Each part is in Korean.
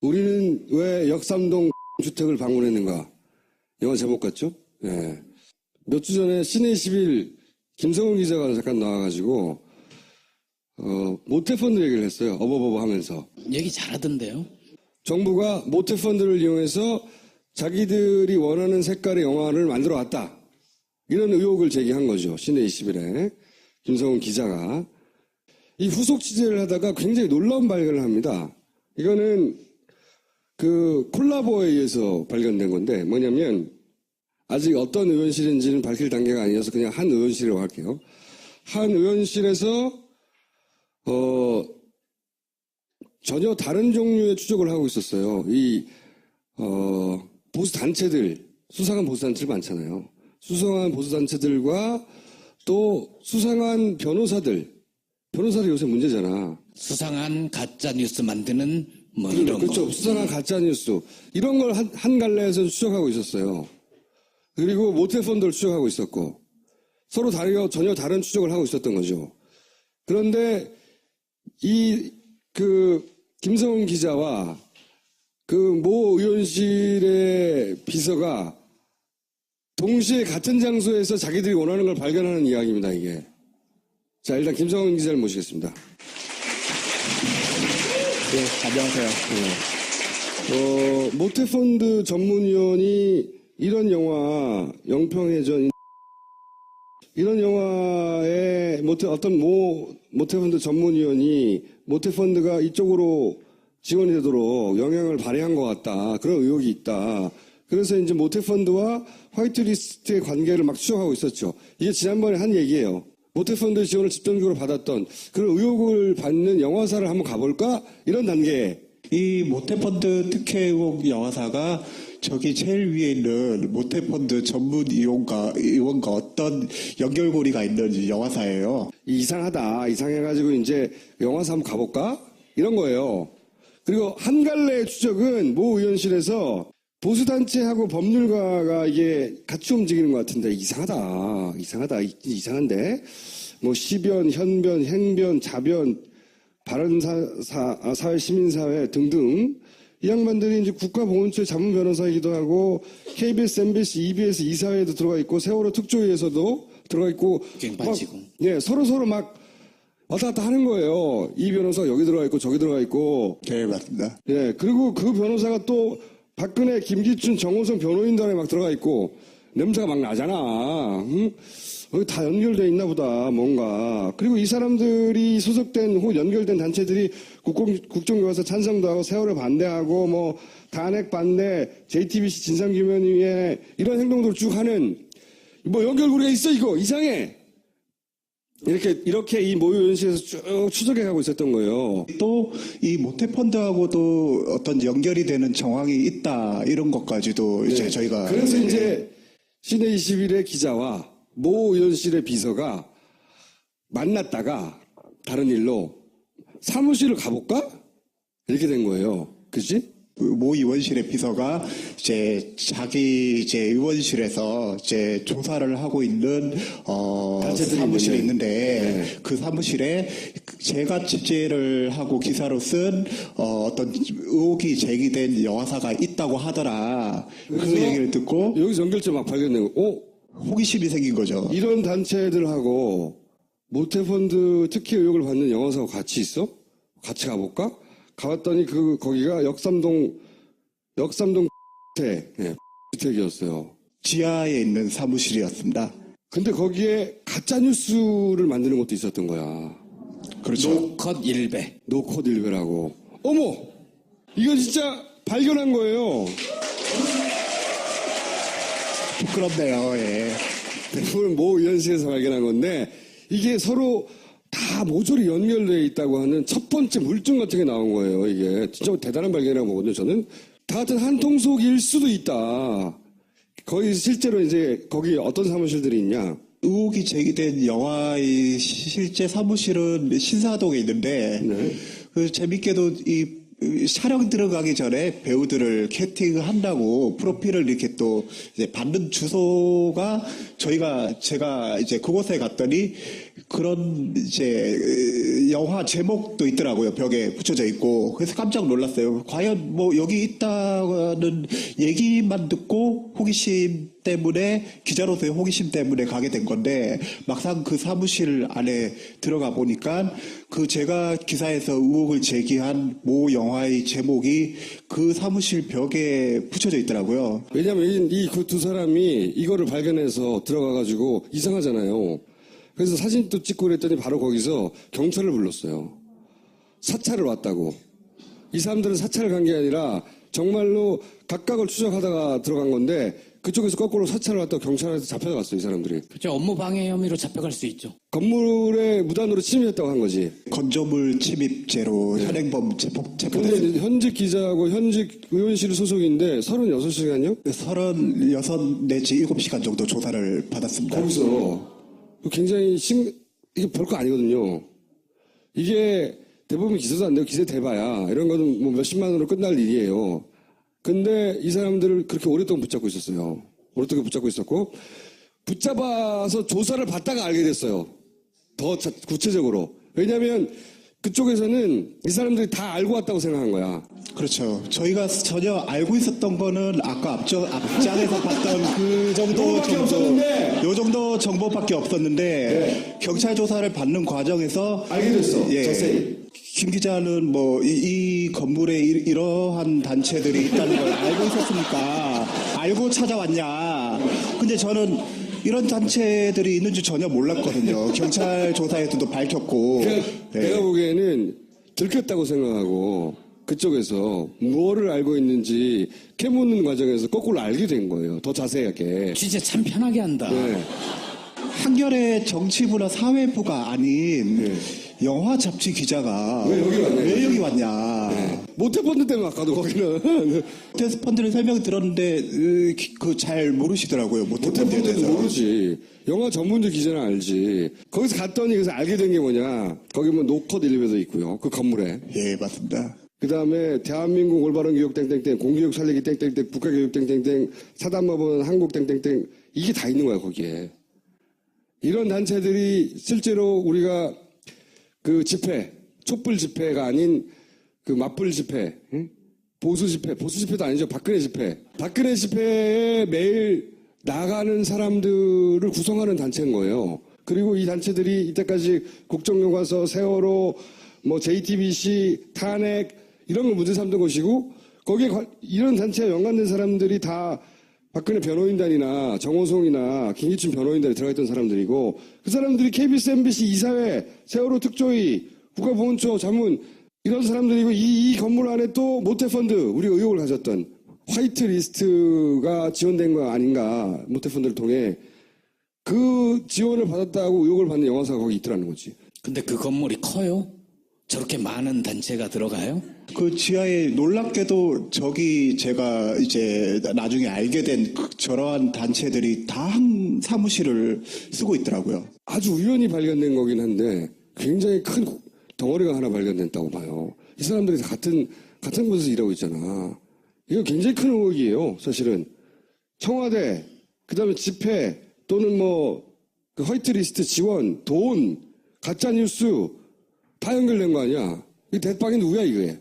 우리는 왜 역삼동 주택을 방문했는가? 영화 제목 같죠? 예. 몇 주 전에 시내21 김성훈 기자가 잠깐 나와가지고 모태펀드 얘기를 했어요. 어버버버 하면서. 얘기 잘하던데요. 정부가 모태펀드를 이용해서 자기들이 원하는 색깔의 영화를 만들어 왔다. 이런 의혹을 제기한 거죠. 시내21에 김성훈 기자가. 이 후속 취재를 하다가 굉장히 놀라운 발견을 합니다. 이거는 그 콜라보에 의해서 발견된 건데 뭐냐면 아직 어떤 의원실인지는 밝힐 단계가 아니어서 그냥 한 의원실이라고 할게요. 한 의원실에서 전혀 다른 종류의 추적을 하고 있었어요. 이 보수단체들, 수상한 보수단체들 많잖아요. 수상한 보수단체들과 또 수상한 변호사들 요새 문제잖아. 수상한 가짜 뉴스 만드는 뭐 이런 그렇죠. 거. 수상한 가짜뉴스. 이런 걸 한 갈래에서 추적하고 있었어요. 그리고 모태펀드를 추적하고 있었고 서로 전혀 다른 추적을 하고 있었던 거죠. 그런데 김성훈 기자와 그 모 의원실의 비서가 동시에 같은 장소에서 자기들이 원하는 걸 발견하는 이야기입니다, 이게. 자, 일단 김성훈 기자를 모시겠습니다. 네, 안녕하세요. 모태펀드 전문위원이 이런 영화, 영평해전, 이런 영화에 어떤 모태펀드 전문위원이 모태펀드가 이쪽으로 지원이 되도록 영향을 발휘한 것 같다. 그런 의혹이 있다. 그래서 이제 모태펀드와 화이트리스트의 관계를 막 추적하고 있었죠. 이게 지난번에 한 얘기예요. 모태펀드 지원을 집중적으로 받았던 그런 의혹을 받는 영화사를 한번 가볼까? 이런 단계에. 이 모태펀드 특혜 의혹 영화사가 저기 제일 위에 있는 모태펀드 전문 의원과 어떤 연결고리가 있는 영화사예요. 이상하다. 이상해가지고 이제 영화사 한번 가볼까? 이런 거예요. 그리고 한 갈래의 추적은 모 의원실에서 보수단체하고 법률가가 이게 같이 움직이는 것 같은데 이상한데 뭐 시변, 현변, 행변, 자변, 바른사회, 시민사회 등등 이 양반들이 이제 국가보훈처의 자문 변호사이기도 하고 KBS, MBC, EBS 이사회에도 들어가 있고 세월호 특조위에서도 들어가 있고 갱판지고. 서로 막 왔다 갔다 하는 거예요. 이 변호사가 여기 들어가 있고 저기 들어가 있고. 네, 맞습니다. 그리고 그 변호사가 또 박근혜, 김기춘, 정호성 변호인단에 막 들어가 있고 냄새가 막 나잖아. 응? 여기 다 연결돼 있나 보다 뭔가. 그리고 이 사람들이 소속된 혹은 연결된 단체들이 국정교과서 찬성도 하고 세월호 반대하고 뭐 탄핵 반대, JTBC 진상규명위에 이런 행동들을 쭉 하는 뭐 연결고리가 있어 이거 이상해. 이렇게 이 모의 의원실에서 쭉 추적해 가고 있었던 거예요. 또 이 모태펀드하고도 어떤 연결이 되는 정황이 있다 이런 것까지도 이제 저희가 그래서 이제 시내21의 기자와 모 의원실의 비서가 만났다가 다른 일로 사무실을 가볼까? 이렇게 된 거예요. 그치? 모 의원실의 비서가 자기 의원실에서 조사를 하고 있는 사무실이 있는데 그 사무실에 제가 취재를 하고 기사로 쓴 어떤 의혹이 제기된 영화사가 있다고 하더라. 그 얘기를 듣고 여기서 연결점 막 발견되고 호기심이 생긴 거죠. 이런 단체들하고 모태펀드 특혜 의혹을 받는 영화사가 같이 있어? 같이 가볼까? 가봤더니 거기가 역삼동 주택이었어요. 지하에 있는 사무실이었습니다. 근데 거기에 가짜 뉴스를 만드는 것도 있었던 거야. 그렇죠. 노컷 일배. 노컷 일베라고. 어머, 이거 진짜 발견한 거예요. 부끄럽네요. 예. 대부분 모 의원실에서 발견한 건데 이게 서로 다 모조리 연결되어 있다고 하는 첫 번째 물증 같은 게 나온 거예요. 이게 진짜 대단한 발견이라고 보거든요. 저는 다 같은 한 통속일 수도 있다. 거의 실제로 이제 거기 어떤 사무실들이 있냐? 의혹이 제기된 영화의 실제 사무실은 신사동에 있는데 재밌게도 이 촬영 들어가기 전에 배우들을 캐스팅한다고 프로필을 이렇게 또 이제 받는 주소가 제가 이제 그곳에 갔더니 그런 이제 영화 제목도 있더라고요. 벽에 붙여져 있고. 그래서 깜짝 놀랐어요. 과연 뭐 여기 있다는 얘기만 듣고 호기심 때문에 기자로서의 호기심 때문에 가게 된 건데 막상 그 사무실 안에 들어가 보니까 그 제가 기사에서 의혹을 제기한 모 영화의 제목이 그 사무실 벽에 붙여져 있더라고요. 왜냐면 이 그 두 사람이 이거를 발견해서 들어가가지고 이상하잖아요. 그래서 사진도 찍고 그랬더니 바로 거기서 경찰을 불렀어요. 사찰을 왔다고. 이 사람들은 사찰을 간 게 아니라 정말로 각각을 추적하다가 들어간 건데 그쪽에서 거꾸로 사찰을 왔다가 경찰한테 잡혀갔어요, 이 사람들이. 그렇죠. 업무 방해 혐의로 잡혀갈 수 있죠. 건물에 무단으로 침입했다고 한 거지. 건조물 침입죄로 현행범 체포됐습니다. 근데 현직 기자하고 현직 의원실 소속인데 36시간요? 36 내지 7시간 정도 조사를 받았습니다. 거기서 굉장히 이게 별거 아니거든요. 이게 대부분 기소도 안 되고 기세 대봐야 이런 거는 뭐 몇십만 원으로 끝날 일이에요. 근데 이 사람들을 그렇게 오랫동안 붙잡고 있었어요. 오랫동안 붙잡고 있었고 붙잡아서 조사를 받다가 알게 됐어요. 더 구체적으로. 왜냐하면 그쪽에서는 이 사람들이 다 알고 왔다고 생각한 거야. 그렇죠. 저희가 전혀 알고 있었던 거는 아까 앞장에서 봤던 그 정도 요거밖에 없었는데. 요 정도 정보밖에 없었는데 경찰 조사를 받는 과정에서 알게 됐어. 예. 자세히. 김 기자는 뭐 이 건물에 이러한 단체들이 있다는 걸 알고 있었으니까 알고 찾아왔냐. 근데 저는 이런 단체들이 있는 줄 전혀 몰랐거든요. 경찰 조사에서도 밝혔고. 내가 보기에는 들켰다고 생각하고 그쪽에서 무엇을 알고 있는지 캐묻는 과정에서 거꾸로 알게 된 거예요. 더 자세하게. 취재 참 편하게 한다. 네. 한겨레 정치부나 사회부가 아닌 영화 잡지 기자가 왜 여기 왔냐? 왜 여기 왔냐. 모태펀드 때문에 왔거든 거기는. 모태펀드를 설명 들었는데 그 잘 모르시더라고요. 모태펀드에 모태펀드는 대해서. 모르지. 영화 전문지 기자는 알지. 거기서 갔더니 그래서 알게 된 게 뭐냐. 거기 뭐 노컷 엘리베이터 있고요. 그 건물에. 예, 맞습니다. 그 다음에 대한민국 올바른 교육 땡땡땡, 공교육 살리기 땡땡땡, 국가교육 땡땡땡, 사단법원 한국 땡땡땡 이게 다 있는 거야 거기에. 이런 단체들이 실제로 우리가 그 집회, 촛불 집회가 아닌 그 맞불 집회, 응? 보수 집회도 아니죠. 박근혜 집회에 매일 나가는 사람들을 구성하는 단체인 거예요. 그리고 이 단체들이 이때까지 국정교과서, 세월호, 뭐 JTBC, 탄핵 이런 걸 문제 삼던 것이고 거기에 이런 단체에 연관된 사람들이 다 박근혜 변호인단이나 정호성이나 김기춘 변호인단에 들어가 있던 사람들이고 그 사람들이 KBS, MBC 이사회, 세월호 특조위, 국가보훈처 자문 이런 사람들이고 이 건물 안에 또 모태펀드 우리가 의혹을 가졌던 화이트리스트가 지원된 거 아닌가 모태펀드를 통해 그 지원을 받았다고 의혹을 받는 영화사가 거기 있더라는 거지. 근데 그 건물이 커요? 저렇게 많은 단체가 들어가요? 그 지하에 놀랍게도 저기 제가 이제 나중에 알게 된 저러한 단체들이 다 한 사무실을 쓰고 있더라고요. 아주 우연히 발견된 거긴 한데 굉장히 큰 덩어리가 하나 발견됐다고 봐요. 이 사람들이 다 같은 곳에서 일하고 있잖아. 이거 굉장히 큰 의혹이에요, 사실은. 청와대, 그 다음에 집회, 또는 그 화이트리스트 지원, 돈, 가짜뉴스, 다 연결된 거 아니야? 이 대빵이 누구야, 이게?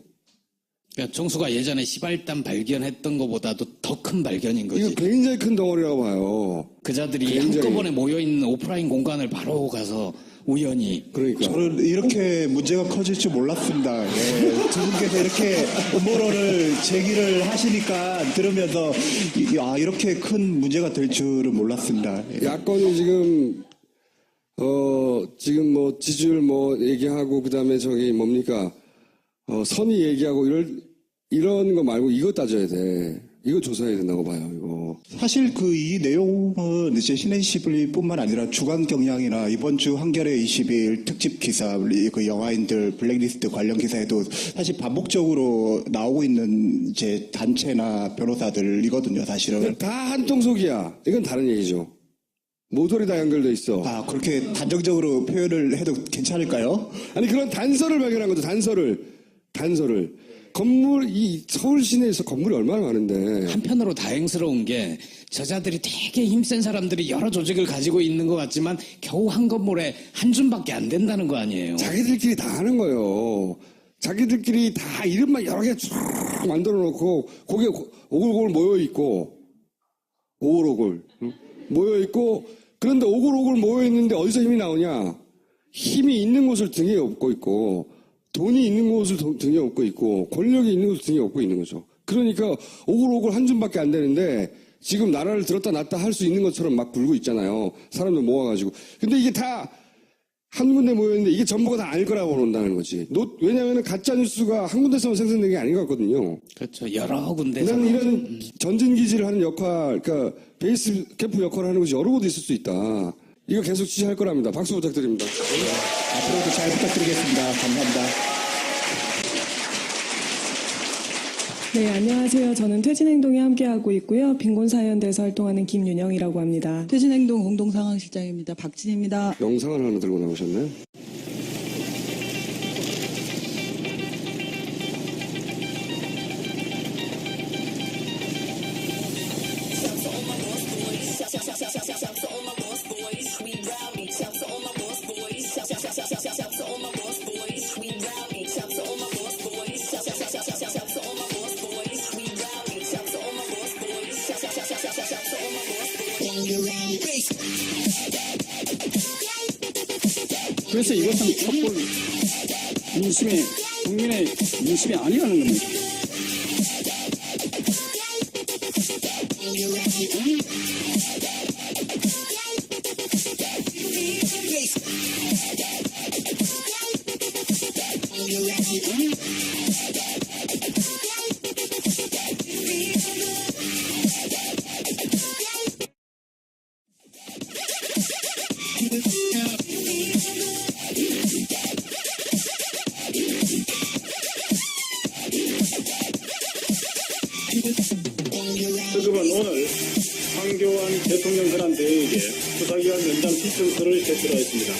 그러니까 정수가 예전에 시발단 발견했던 것보다도 더 큰 발견인 거지. 이거 굉장히 큰 덩어리라고 봐요. 그자들이 굉장히. 한꺼번에 모여있는 오프라인 공간을 바로 가서 우연히. 그러니까. 저는 이렇게 문제가 커질 줄 몰랐습니다. 예, 두 분께서 이렇게 음모론을 제기를 하시니까 들으면서 이렇게 큰 문제가 될 줄은 몰랐습니다. 예. 야권이 지금 지지율 얘기하고, 그 다음에 선의 얘기하고 이런 거 말고 이거 따져야 돼. 이거 조사해야 된다고 봐요, 이거. 사실 이 내용은 이제 신NC뿐만 아니라 주간경향이나 이번 주 한겨레 20일 특집 기사, 그 영화인들 블랙리스트 관련 기사에도 사실 반복적으로 나오고 있는 이제 단체나 변호사들이거든요, 사실은. 다 한통속이야. 이건 다른 얘기죠. 모조리 다 연결돼 있어. 그렇게 단정적으로 표현을 해도 괜찮을까요? 아니, 그런 단서를 발견한 거죠, 단서를. 건물, 이 서울 시내에서 건물이 얼마나 많은데. 한편으로 다행스러운 게 저자들이 되게 힘센 사람들이 여러 조직을 가지고 있는 것 같지만 겨우 한 건물에 한 줌밖에 안 된다는 거 아니에요. 자기들끼리 다 하는 거예요. 자기들끼리 다 이름만 여러 개 쭉 만들어 놓고, 거기에 오글오글 모여있고, 오글오글, 응? 모여있고, 그런데 오글오글 모여있는데 어디서 힘이 나오냐? 힘이 있는 곳을 등에 업고 있고, 돈이 있는 곳을 등에 업고 있고, 권력이 있는 곳을 등에 업고 있는 거죠. 그러니까 오글오글 한 줌밖에 안 되는데, 지금 나라를 들었다 놨다 할 수 있는 것처럼 막 굴고 있잖아요. 사람들 모아가지고. 근데 이게 다 한 군데 모여있는데 이게 전부가 다 알 거라고 본다는 거지. 왜냐하면 가짜뉴스가 한 군데서만 생성된 게 아닌 것 같거든요. 그렇죠. 여러 군데서. 나는 이런 전진기지를 하는 역할, 그러니까 베이스 캠프 역할을 하는 것이 여러 곳에 있을 수 있다. 이거 계속 지지할 거랍니다. 박수 부탁드립니다. 앞으로도 잘 부탁드리겠습니다. 감사합니다. 네, 안녕하세요. 저는 퇴진행동에 함께하고 있고요. 빈곤사연대에서 활동하는 김윤영이라고 합니다. 퇴진행동 공동상황실장입니다. 박진입니다. 영상을 하나 들고 나오셨네. 그래서 이것은 촛불 민심의 국민의 민심이 아니라는 겁니다. 특급은 오늘 황교안 대통령 권한 대회에게 수사기관 연장 신청서를 제출하였습니다.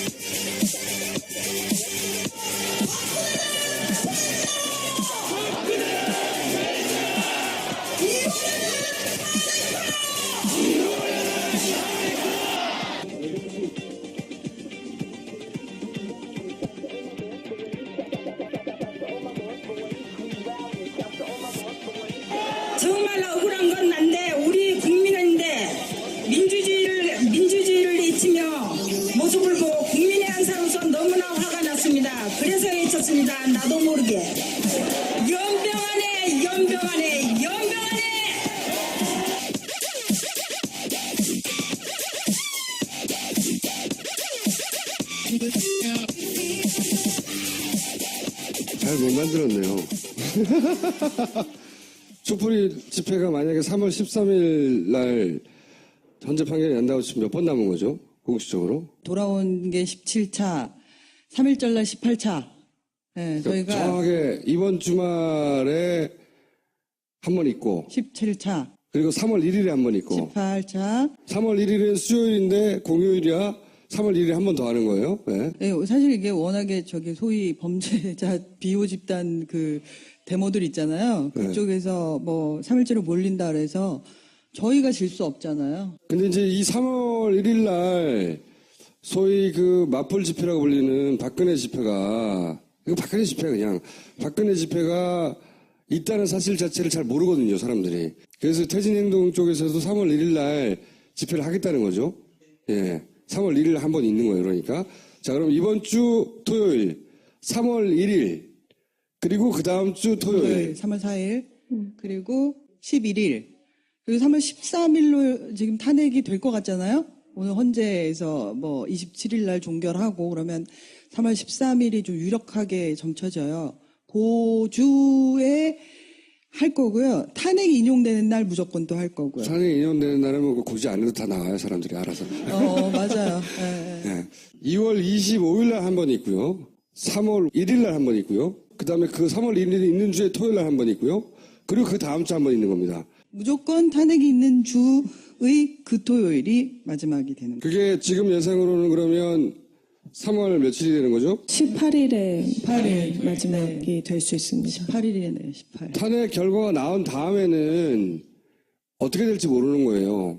정말 억울한 건 난데 우리 국민인데 민주주의를 잊히며 모습을 보고 국민의 한 사람으로서 너무나 화가 났습니다. 그래서 외쳤습니다. 나도 모르게 연병하네 연병하네 연병하네. 잘 못 만들었네요. 촛불 집회가 만약에 3월 13일 날 현재 판결이 난다고 치면 몇 번 남은 거죠? 공식적으로? 돌아온 게 17차, 3일절 날 18차. 네, 저희가 정확하게 이번 주말에 한 번 있고 17차, 그리고 3월 1일에 한 번 있고 18차. 3월 1일은 수요일인데 공휴일이야 3월 1일에 한 번 더 하는 거예요. 네. 네, 사실 이게 워낙에 소위 범죄자 비호 집단 그 데모들 있잖아요. 그쪽에서 뭐 3일째로 몰린다 그래서 저희가 질 수 없잖아요. 근데 이제 이 3월 1일 날 소위 그 맞불 집회라고 불리는 박근혜 집회가 이거 박근혜 집회 그냥 박근혜 집회가 있다는 사실 자체를 잘 모르거든요, 사람들이. 그래서 퇴진행동 쪽에서도 3월 1일 날 집회를 하겠다는 거죠. 예. 3월 1일 한 번 있는 거예요, 그러니까. 자, 그럼 이번 주 토요일 3월 1일 그리고 그 다음 주 토요일 3월 4일, 그리고 11일, 그리고 3월 13일로 지금 탄핵이 될 것 같잖아요? 오늘 헌재에서 뭐 27일 날 종결하고 그러면 3월 13일이 좀 유력하게 점쳐져요. 그 주에 할 거고요. 탄핵이 인용되는 날 무조건 또 할 거고요. 탄핵이 인용되는 날은 뭐 굳이 안 해도 다 나와요, 사람들이 알아서. 맞아요. 예, 예. 네. 2월 25일 날 한 번 있고요. 3월 1일 날 한 번 있고요. 그 다음에 그 3월 1일이 있는 주에 토요일 날 한 번 있고요. 그리고 그 다음 주 한 번 있는 겁니다. 무조건 탄핵이 있는 주의 그 토요일이 마지막이 되는 거예요. 그게 지금 예상으로는 그러면 3월 며칠이 되는 거죠? 18일에 마지막이 될 수 있습니다. 18일이네, 18일. 탄핵 결과가 나온 다음에는 어떻게 될지 모르는 거예요.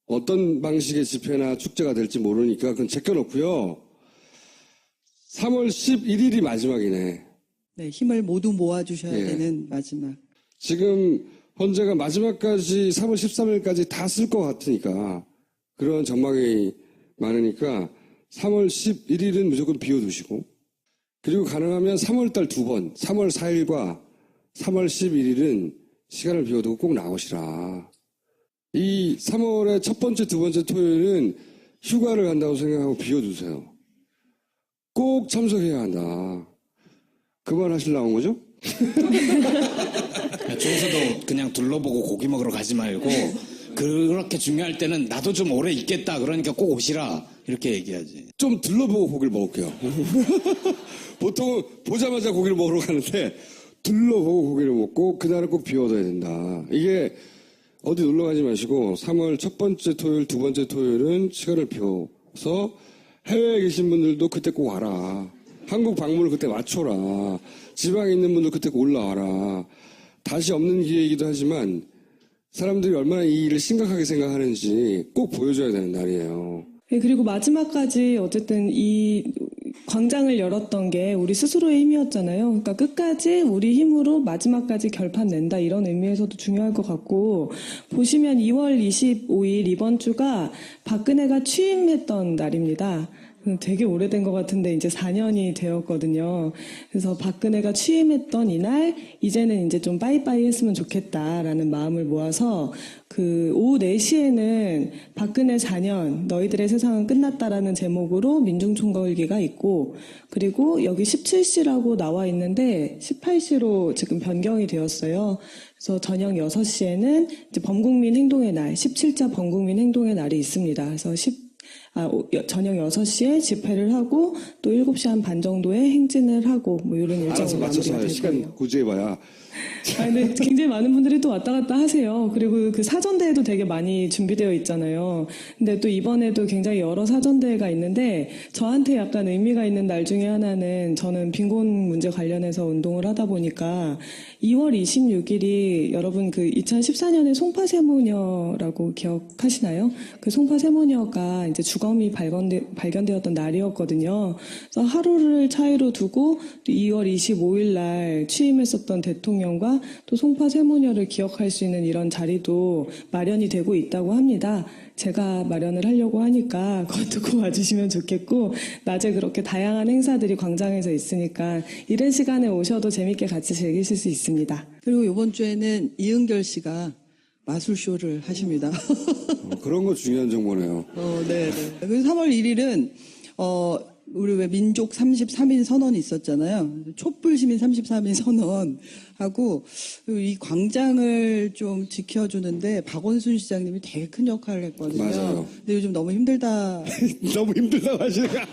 어떤 방식의 집회나 축제가 될지 모르니까 그건 제껴놓고요. 3월 11일이 마지막이네. 네, 힘을 모두 모아주셔야 예. 되는 마지막. 지금 헌재가 마지막까지 3월 13일까지 다 쓸 것 같으니까 그런 전망이 많으니까 3월 11일은 무조건 비워두시고 그리고 가능하면 3월달 2번 3월 4일과 3월 11일은 시간을 비워두고 꼭 나오시라. 이 3월의 첫 번째, 두 번째 토요일은 휴가를 간다고 생각하고 비워두세요. 꼭 참석해야 한다. 그만하시려고 거죠? 중수도 그냥 둘러보고 고기 먹으러 가지 말고 그렇게 중요할 때는 나도 좀 오래 있겠다 그러니까 꼭 오시라 이렇게 얘기하지. 좀 둘러보고 고기를 먹을게요. 보통은 보자마자 고기를 먹으러 가는데 둘러보고 고기를 먹고 그날은 꼭 비워둬야 된다. 이게 어디 놀러 가지 마시고 3월 첫 번째 토요일, 두 번째 토요일은 시간을 비워서 해외에 계신 분들도 그때 꼭 와라. 한국 방문을 그때 맞춰라. 지방에 있는 분들 그때 꼭 올라와라. 다시 없는 기회이기도 하지만 사람들이 얼마나 이 일을 심각하게 생각하는지 꼭 보여줘야 되는 날이에요. 네, 그리고 마지막까지 어쨌든 이 광장을 열었던 게 우리 스스로의 힘이었잖아요. 그러니까 끝까지 우리 힘으로 마지막까지 결판 낸다 이런 의미에서도 중요할 것 같고 보시면 2월 25일 이번 주가 박근혜가 취임했던 날입니다. 되게 오래된 것 같은데 이제 4년이 되었거든요. 그래서 박근혜가 취임했던 이날 이제는 이제 좀 빠이빠이 했으면 좋겠다라는 마음을 모아서 그 오후 4시에는 박근혜 4년 너희들의 세상은 끝났다라는 제목으로 민중총궐기가 있고 그리고 여기 17시라고 나와 있는데 18시로 지금 변경이 되었어요. 그래서 저녁 6시에는 이제 범국민 행동의 날 17자 범국민 행동의 날이 있습니다. 그래서 저녁 6시에 집회를 하고 또 7시 한 반 정도에 행진을 하고 뭐 이런 알아서 일정으로 맞춰서 마무리가 될 시간 거예요. 구제해봐야. 근데 굉장히 많은 분들이 또 왔다 갔다 하세요. 그리고 그 사전대회도 되게 많이 준비되어 있잖아요. 근데 또 이번에도 굉장히 여러 사전대회가 있는데 저한테 약간 의미가 있는 날 중에 하나는 저는 빈곤 문제 관련해서 운동을 하다 보니까 2월 26일이 여러분 그 2014년에 송파세모녀라고 기억하시나요? 그 송파세모녀가 이제 주검이 발견되었던 날이었거든요. 그래서 하루를 차이로 두고 또 2월 25일 날 취임했었던 대통령과 또 송파세모녀를 기억할 수 있는 이런 자리도 마련이 되고 있다고 합니다. 제가 마련을 하려고 하니까 그것도 꼭 와주시면 좋겠고 낮에 그렇게 다양한 행사들이 광장에서 있으니까 이른 시간에 오셔도 재밌게 같이 즐기실 수 있습니다. 그리고 이번 주에는 이은결 씨가 마술쇼를 하십니다. 그런 거 중요한 정보네요. 네. 그래서 3월 1일은 우리 왜 민족 33인 선언이 있었잖아요. 촛불 시민 33인 선언하고 이 광장을 좀 지켜주는데 박원순 시장님이 되게 큰 역할을 했거든요. 맞아요. 근데 요즘 너무 힘들다. 너무 힘들다고 하시니까.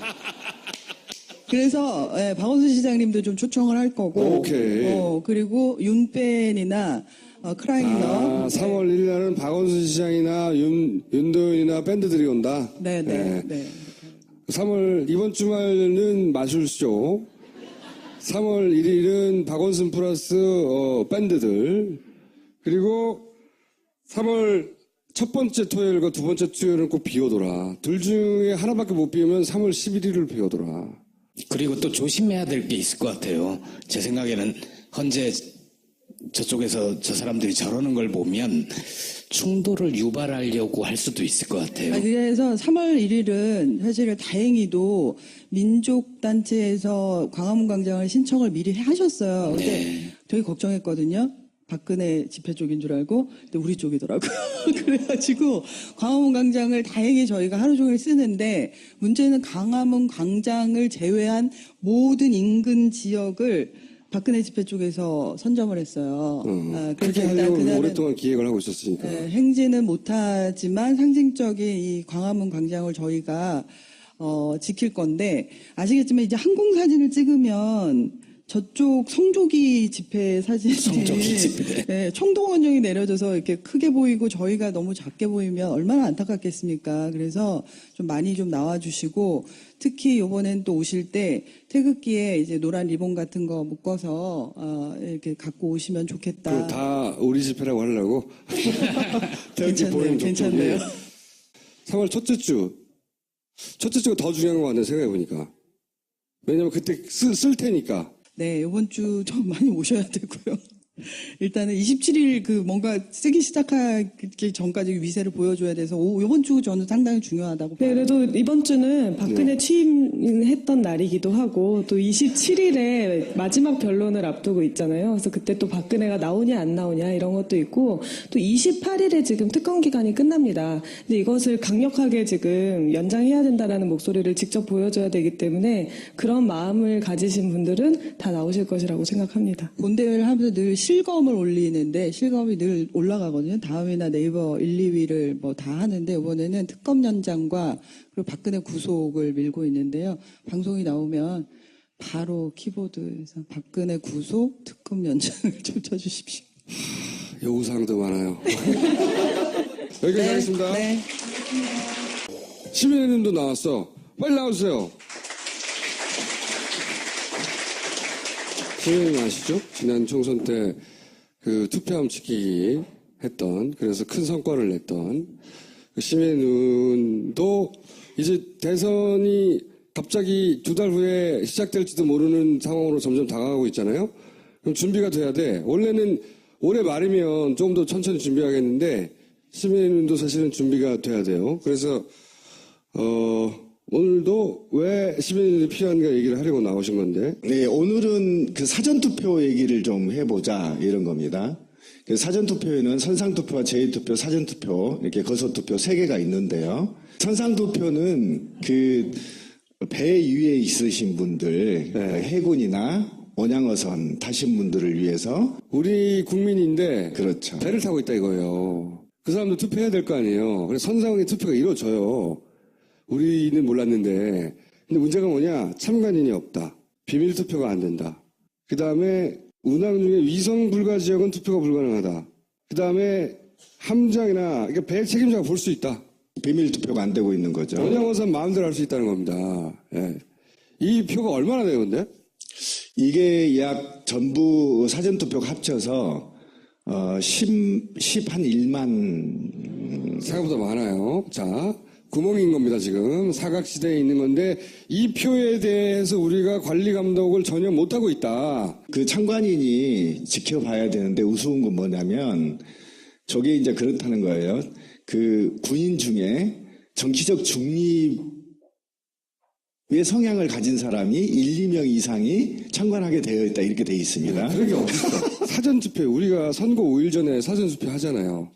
그래서 박원순 시장님도 좀 초청을 할 거고. 오케이. 그리고 윤펜이나 크라이너. 3월 1일 날은 박원순 시장이나 윤도현이나 밴드들이 온다. 네. 3월 이번 주말은 마술쇼. 3월 1일은 박원순 플러스 밴드들. 그리고 3월 첫 번째 토요일과 두 번째 토요일은 꼭 비워둬라. 둘 중에 하나밖에 못 비우면 3월 11일을 비워둬라. 그리고 또 조심해야 될 게 있을 것 같아요. 제 생각에는 헌재 저쪽에서 저 사람들이 저러는 걸 보면 충돌을 유발하려고 할 수도 있을 것 같아요. 그래서 3월 1일은 사실 다행히도 민족단체에서 광화문 광장을 신청을 미리 하셨어요. 근데 되게 걱정했거든요. 박근혜 집회 쪽인 줄 알고, 근데 우리 쪽이더라고요. 그래가지고 광화문 광장을 다행히 저희가 하루 종일 쓰는데 문제는 광화문 광장을 제외한 모든 인근 지역을 박근혜 집회 쪽에서 선점을 했어요. 그렇게 하려고 오랫동안 기획을 하고 있었으니까. 행진은 못하지만 상징적인 이 광화문 광장을 저희가 지킬 건데 아시겠지만 이제 항공사진을 찍으면 저쪽 성조기 집회 사진이 성조기 집회. 네, 총동원령이 내려져서 이렇게 크게 보이고 저희가 너무 작게 보이면 얼마나 안타깝겠습니까? 그래서 좀 많이 좀 나와주시고 특히 이번엔 또 오실 때 태극기에 이제 노란 리본 같은 거 묶어서 이렇게 갖고 오시면 좋겠다. 그럼 다 우리 집회라고 하려고? 괜찮네요. 괜찮네요. 3월 첫째 주가 더 중요한 것 같네, 생각해보니까. 왜냐면 그때 쓸 테니까. 네, 이번 주 좀 많이 오셔야 되고요. 일단은 27일 그 뭔가 쓰기 시작하기 전까지 위세를 보여줘야 돼서 이번 주 저는 상당히 중요하다고 네, 봐요. 그래도 이번 주는 박근혜 취임했던 날이기도 하고 또 27일에 마지막 변론을 앞두고 있잖아요. 그래서 그때 또 박근혜가 나오냐 안 나오냐 이런 것도 있고 또 28일에 지금 특검 기간이 끝납니다. 근데 이것을 강력하게 지금 연장해야 된다라는 목소리를 직접 보여줘야 되기 때문에 그런 마음을 가지신 분들은 다 나오실 것이라고 생각합니다. 본대회를 하면서 늘 실검을 올리는데 실검이 늘 올라가거든요. 다음이나 네이버 1, 2위를 뭐 다 하는데 이번에는 특검 연장과 그리고 박근혜 구속을 밀고 있는데요. 방송이 나오면 바로 키보드에서 박근혜 구속 특검 연장을 좀 쳐주십시오. 요구사항도 많아요. 여기까지 하겠습니다. 네. 시민의님도 나왔어. 빨리 나와주세요. 시민의님 아시죠? 지난 총선 때 그 투표함 지키기 했던, 그래서 큰 성과를 냈던 그 시민의님도 이제 대선이 갑자기 2달 후에 시작될지도 모르는 상황으로 점점 다가가고 있잖아요. 그럼 준비가 돼야 돼. 원래는 올해 말이면 조금 더 천천히 준비하겠는데 시민의님도 사실은 준비가 돼야 돼요. 그래서 오늘도 왜 시민들이 필요한가 얘기를 하려고 나오신 건데. 네, 오늘은 그 사전투표 얘기를 좀 해보자, 이런 겁니다. 그 사전투표에는 선상투표와 제의투표, 사전투표, 이렇게 거소투표 3개가 있는데요. 선상투표는 그 배 위에 있으신 분들, 해군이나 원양어선 타신 분들을 위해서. 우리 국민인데. 그렇죠. 배를 타고 있다 이거예요. 그 사람도 투표해야 될 거 아니에요. 그래서 선상의 투표가 이루어져요. 우리는 몰랐는데. 근데 문제가 뭐냐? 참관인이 없다. 비밀 투표가 안 된다. 그 다음에 운항 중에 위성 불가 지역은 투표가 불가능하다. 그 다음에 함장이나 그러니까 배 책임자가 볼 수 있다. 비밀 투표가 안 되고 있는 거죠. 원양어선 마음대로 할 수 있다는 겁니다. 예. 이 표가 얼마나 돼요, 근데? 이게 약 전부 사전투표가 합쳐서 1만 생각보다 많아요. 자, 구멍인 겁니다, 지금. 사각지대에 있는 건데, 이 표에 대해서 우리가 관리 감독을 전혀 못하고 있다. 그 참관인이 지켜봐야 되는데 우스운 건 뭐냐면 저게 이제 그렇다는 거예요. 그 군인 중에 정치적 중립의 성향을 가진 사람이 1, 2명 이상이 참관하게 되어 있다, 이렇게 되어 있습니다. 그런 게 어딨어. 사전투표, 우리가 선거 5일 전에 사전투표 하잖아요.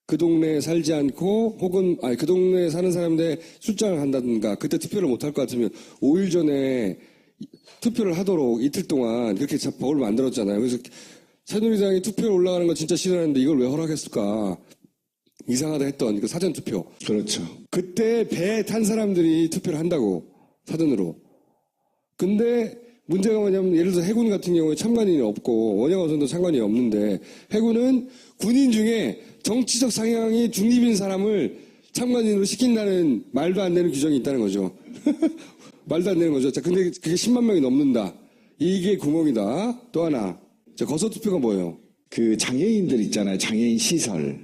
그 동네에 살지 않고 혹은 그 동네에 사는 사람인데 출장을 한다든가 그때 투표를 못할 것 같으면 5일 전에 투표를 하도록 이틀 동안 그렇게 법을 만들었잖아요. 그래서 새누리당이 투표에 올라가는 거 진짜 싫어하는데 이걸 왜 허락했을까? 이상하다 했던 그 사전투표. 그렇죠. 그때 배에 탄 사람들이 투표를 한다고, 사전으로. 근데 문제가 뭐냐면 예를 들어서 해군 같은 경우에 참관인이 없고 원양어선도 참관인이 없는데 해군은 군인 중에 정치적 상향이 중립인 사람을 참관인으로 시킨다는 말도 안 되는 규정이 있다는 거죠. 말도 안 되는 거죠. 자, 근데 그게 10만 명이 넘는다. 이게 구멍이다. 또 하나. 자, 거소투표가 뭐예요? 그 장애인들 있잖아요. 장애인 시설.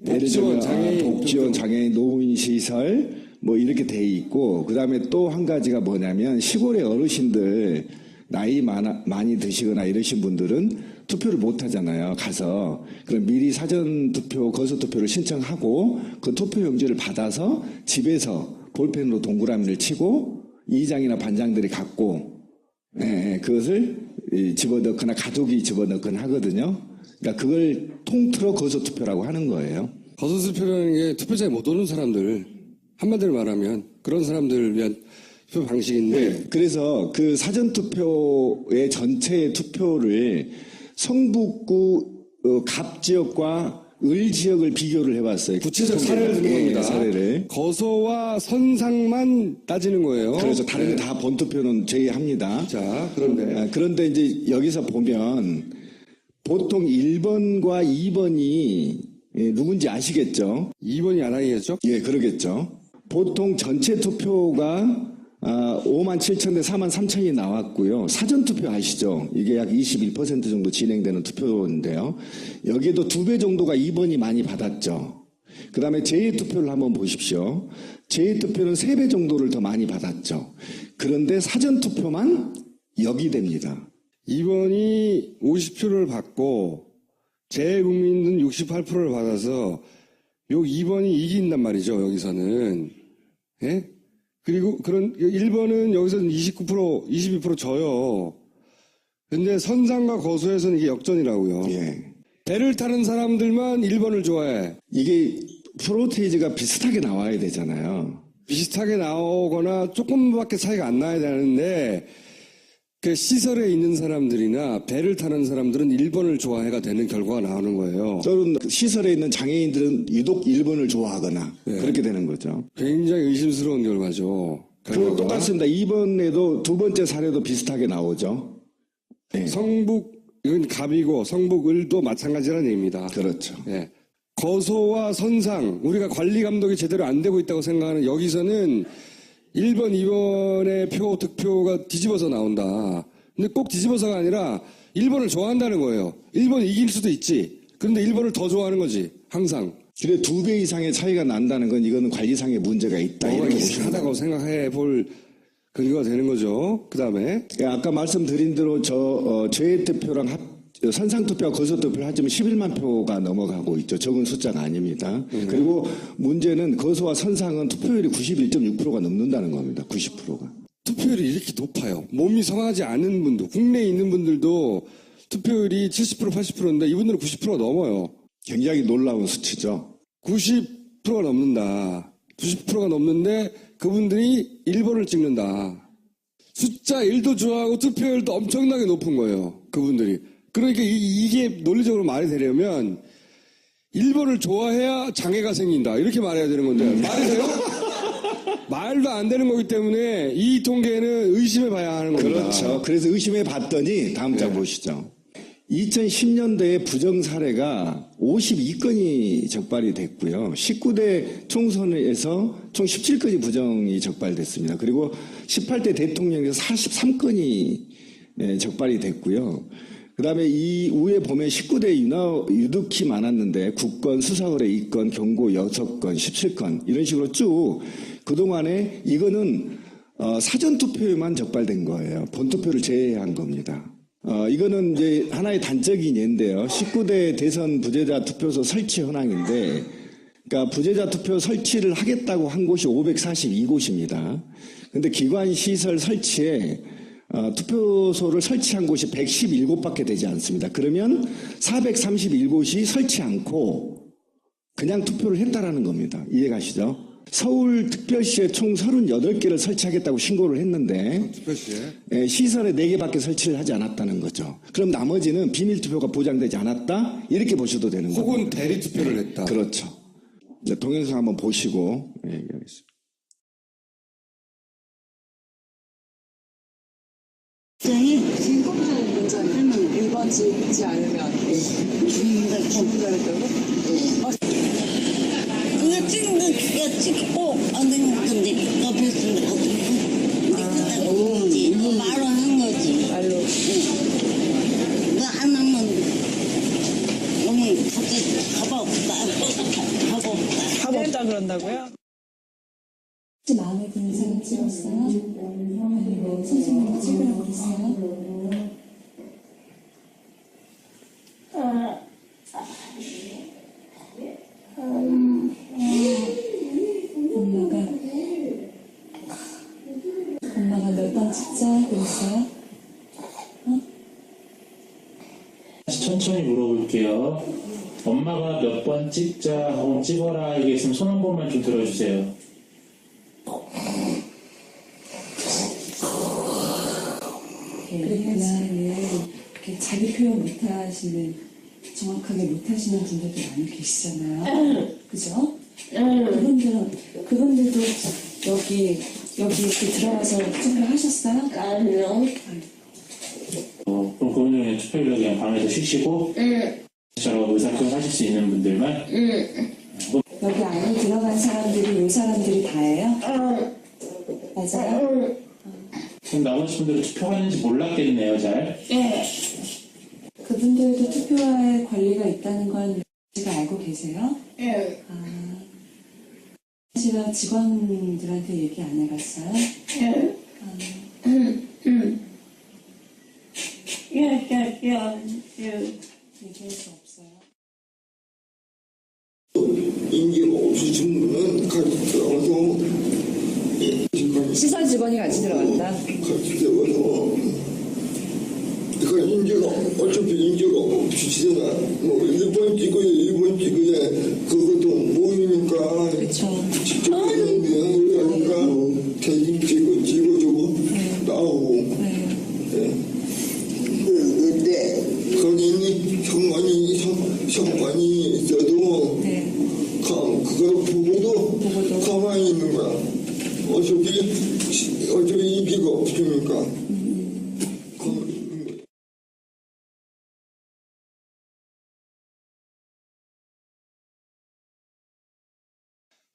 복지원, 장애인, 복지원, 장애인 노인 시설 뭐 이렇게 돼 있고, 그 다음에 또 한 가지가 뭐냐면 시골의 어르신들 나이 많이 드시거나 이러신 분들은 투표를 못 하잖아요. 가서. 그럼 미리 사전투표, 거소투표를 신청하고 그 투표용지를 받아서 집에서 볼펜으로 동그라미를 치고 이장이나 반장들이 갖고 그것을 집어넣거나 가족이 집어넣거나 하거든요. 그러니까 그걸 통틀어 거소투표라고 하는 거예요. 거소투표라는 게 투표장에 못 오는 사람들, 한마디로 말하면 그런 사람들을 위한 투표 방식인데. 네, 그래서 그 사전투표의 전체 투표를 성북구 갑 지역과 을 지역을 비교를 해봤어요. 구체적 사례를 드는 예, 겁니다. 사례를. 거소와 선상만 따지는 거예요. 그래서 다른 거 다 본투표는 제외합니다. 자, 그런데 그런데 이제 여기서 보면 보통 1번과 2번이 누군지 아시겠죠? 2번이 안 하겠죠? 예, 그러겠죠. 보통 전체 투표가 5만 7천 대 4만 3천이 나왔고요. 사전투표 아시죠? 이게 약 21% 정도 진행되는 투표인데요. 여기에도 2배 정도가 2번이 많이 받았죠. 그 다음에 제2투표를 한번 보십시오. 제2투표는 3배 정도를 더 많이 받았죠. 그런데 사전투표만 역이 됩니다. 2번이 50표를 받고 재국민은 68%를 받아서 요 2번이 이긴단 말이죠. 여기서는. 예? 그리고 1번은 여기서는 22% 져요. 근데 선상과 거소에서는 이게 역전이라고요. 예. 배를 타는 사람들만 1번을 좋아해. 이게 프로테이지가 비슷하게 나와야 되잖아요. 비슷하게 나오거나 조금밖에 차이가 안 나야 되는데 그 시설에 있는 사람들이나 배를 타는 사람들은 1번을 좋아해가 되는 결과가 나오는 거예요. 또는 시설에 있는 장애인들은 유독 1번을 좋아하거나 그렇게 되는 거죠. 굉장히 의심스러운 결과죠. 그리고 똑같습니다. 2번에도 두 번째 사례도 비슷하게 나오죠. 네. 성북, 이건 갑이고 성북을도 마찬가지라는 얘기입니다. 그렇죠. 예. 거소와 선상, 우리가 관리 감독이 제대로 안 되고 있다고 생각하는 여기서는 1번, 2번의 득표가 뒤집어서 나온다. 근데 꼭 뒤집어서가 아니라 1번을 좋아한다는 거예요. 1번이 이길 수도 있지. 그런데 1번을 더 좋아하는 거지. 항상. 근데 2배 이상의 차이가 난다는 건 이거는 관리상의 문제가 있다. 뭐가 이렇게 이상하다고 생각해 볼 근거가 되는 거죠. 그 다음에. 아까 말씀드린 대로 재투표랑 선상투표와 거소투표를 하지만 11만 표가 넘어가고 있죠. 적은 숫자가 아닙니다. 그리고 문제는 거소와 선상은 투표율이 91.6%가 넘는다는 겁니다. 90%가. 투표율이 이렇게 높아요. 몸이 성하지 않은 분도, 국내에 있는 분들도 투표율이 70%, 80%인데 이분들은 90%가 넘어요. 굉장히 놀라운 수치죠. 90%가 넘는다. 90%가 넘는데 그분들이 1번을 찍는다. 숫자 1도 좋아하고 투표율도 엄청나게 높은 거예요. 그분들이. 그러니까 이게 논리적으로 말이 되려면 1번을 좋아해야 장애가 생긴다. 이렇게 말해야 되는 건데 말이 돼요? 말도 안 되는 거기 때문에 이 통계는 의심해 봐야 하는 겁니다. 그렇죠. 그래서 의심해 봤더니 다음 장 보시죠. 2010년도에 부정 사례가 52건이 적발이 됐고요. 19대 총선에서 총 17건이 부정이 적발됐습니다. 그리고 18대 대통령에서 43건이 적발이 됐고요. 그 다음에 이 위에 보면 19대 유독히 많았는데 국건, 수사거래 2건, 경고 6건, 17건 이런 식으로 쭉 그동안에 이거는 사전투표에만 적발된 거예요. 본투표를 제외한 겁니다. 이거는 이제 하나의 단적인 예인데요. 19대 대선 부재자 투표소 설치 현황인데, 그러니까 부재자 투표 설치를 하겠다고 한 곳이 542곳입니다. 근데 기관 시설 설치에 투표소를 설치한 곳이 111곳밖에 되지 않습니다. 그러면 431곳이 설치 않고 그냥 투표를 했다라는 겁니다. 이해가시죠? 서울특별시에 총 38개를 설치하겠다고 신고를 했는데 시설에 4개밖에 설치를 하지 않았다는 거죠. 그럼 나머지는 비밀투표가 보장되지 않았다? 이렇게 보셔도 되는 거죠. 혹은 대리투표를 했다. 그렇죠. 이제 동영상 한번 보시고 얘기하겠습니다. 진검사의 문제는 1번 지지 않으면 죽는다고? 그거 찍는 거 찍고 안 되는 건데 옆에서 어떻게 말로 한 거지. 말로. 그거 안 하면 너무 갑자기 가봐 없다. 합없다 그런다고요? 마음에 드는 사람 찍었어요? 아니면 선생님이 찍으라고 그랬어요? 엄마가 몇 번 찍자 그랬어요? 천천히 물어볼게요. 엄마가 몇 번 찍자 하고 찍어라 얘기했으면 손 한 번만 좀 들어주세요. 그랬구나. 이렇게 자기 표현 못하시는 정확하게 못하시는 분들도 많이 계시잖아요. 그죠? 그분들도 여기 이렇게 들어가서 투표를 하셨어요? 그럼 그분들은 투표를 그냥 방에서 쉬시고 저처럼 의사표현 하실 수 있는 분들만 여기 안에 들어간 사람들이 이 사람들이 다예요? 맞아요? 그럼 나머지 분들은 투표하는지 몰랐겠네요, 잘. 그분들도 투표할 권리가 있다는 건 제가 알고 계세요? 제가 직원들한테 얘기 안 해봤어요? 얘기할 수 없어요. 인기가 없으신 분은 같이 들어가서 시설 직원이 같이 들어간다. 같이 들어가서 그러니까 인재가 어차피 인재가 없으시잖아. 뭐 1번 찍어야 2번 찍어야 그것도 모이니까 직접 명을 하니까 대신 찍어주고 나오고 근데 거기는 성관이 있어도 그걸 보고도 가만히 있는 거야. 어차피 인기가 없으니까.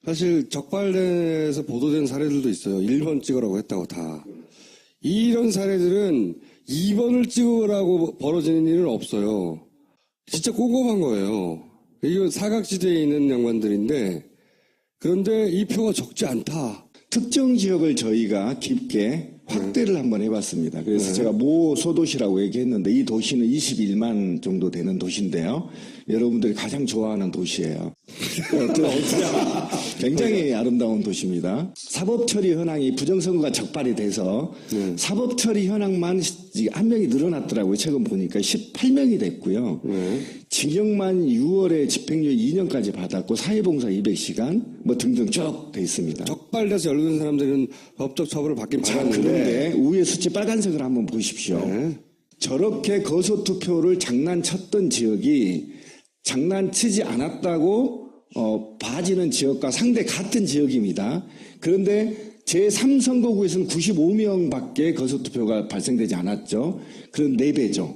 사실 적발돼서 보도된 사례들도 있어요. 1번 찍으라고 했다고 다. 이런 사례들은 2번을 찍으라고 벌어지는 일은 없어요. 진짜 꼼꼼한 거예요. 이거 사각지대에 있는 양반들인데 그런데 이 표가 적지 않다. 특정 지역을 저희가 깊게 확대를 한번 해봤습니다. 그래서 제가 모 소도시라고 얘기했는데 이 도시는 21만 정도 되는 도시인데요. 여러분들이 가장 좋아하는 도시예요. 굉장히 아름다운 도시입니다. 사법처리 현황이 부정선거가 적발이 돼서 사법처리 현황만 한 명이 늘어났더라고요. 최근 보니까 18명이 됐고요. 징역만 6월에 집행유예 2년까지 받았고 사회봉사 200시간 뭐 등등 쭉 돼 있습니다. 적발돼서 연루된 사람들은 법적 처벌을 받긴 받았는데 그런데 위에 수치 빨간색을 한번 보십시오. 저렇게 거소투표를 장난쳤던 지역이 장난치지 않았다고 봐지는 지역과 상대 같은 지역입니다. 그런데 제3선거구에서는 95명밖에 거소투표가 발생되지 않았죠. 그런 4배죠.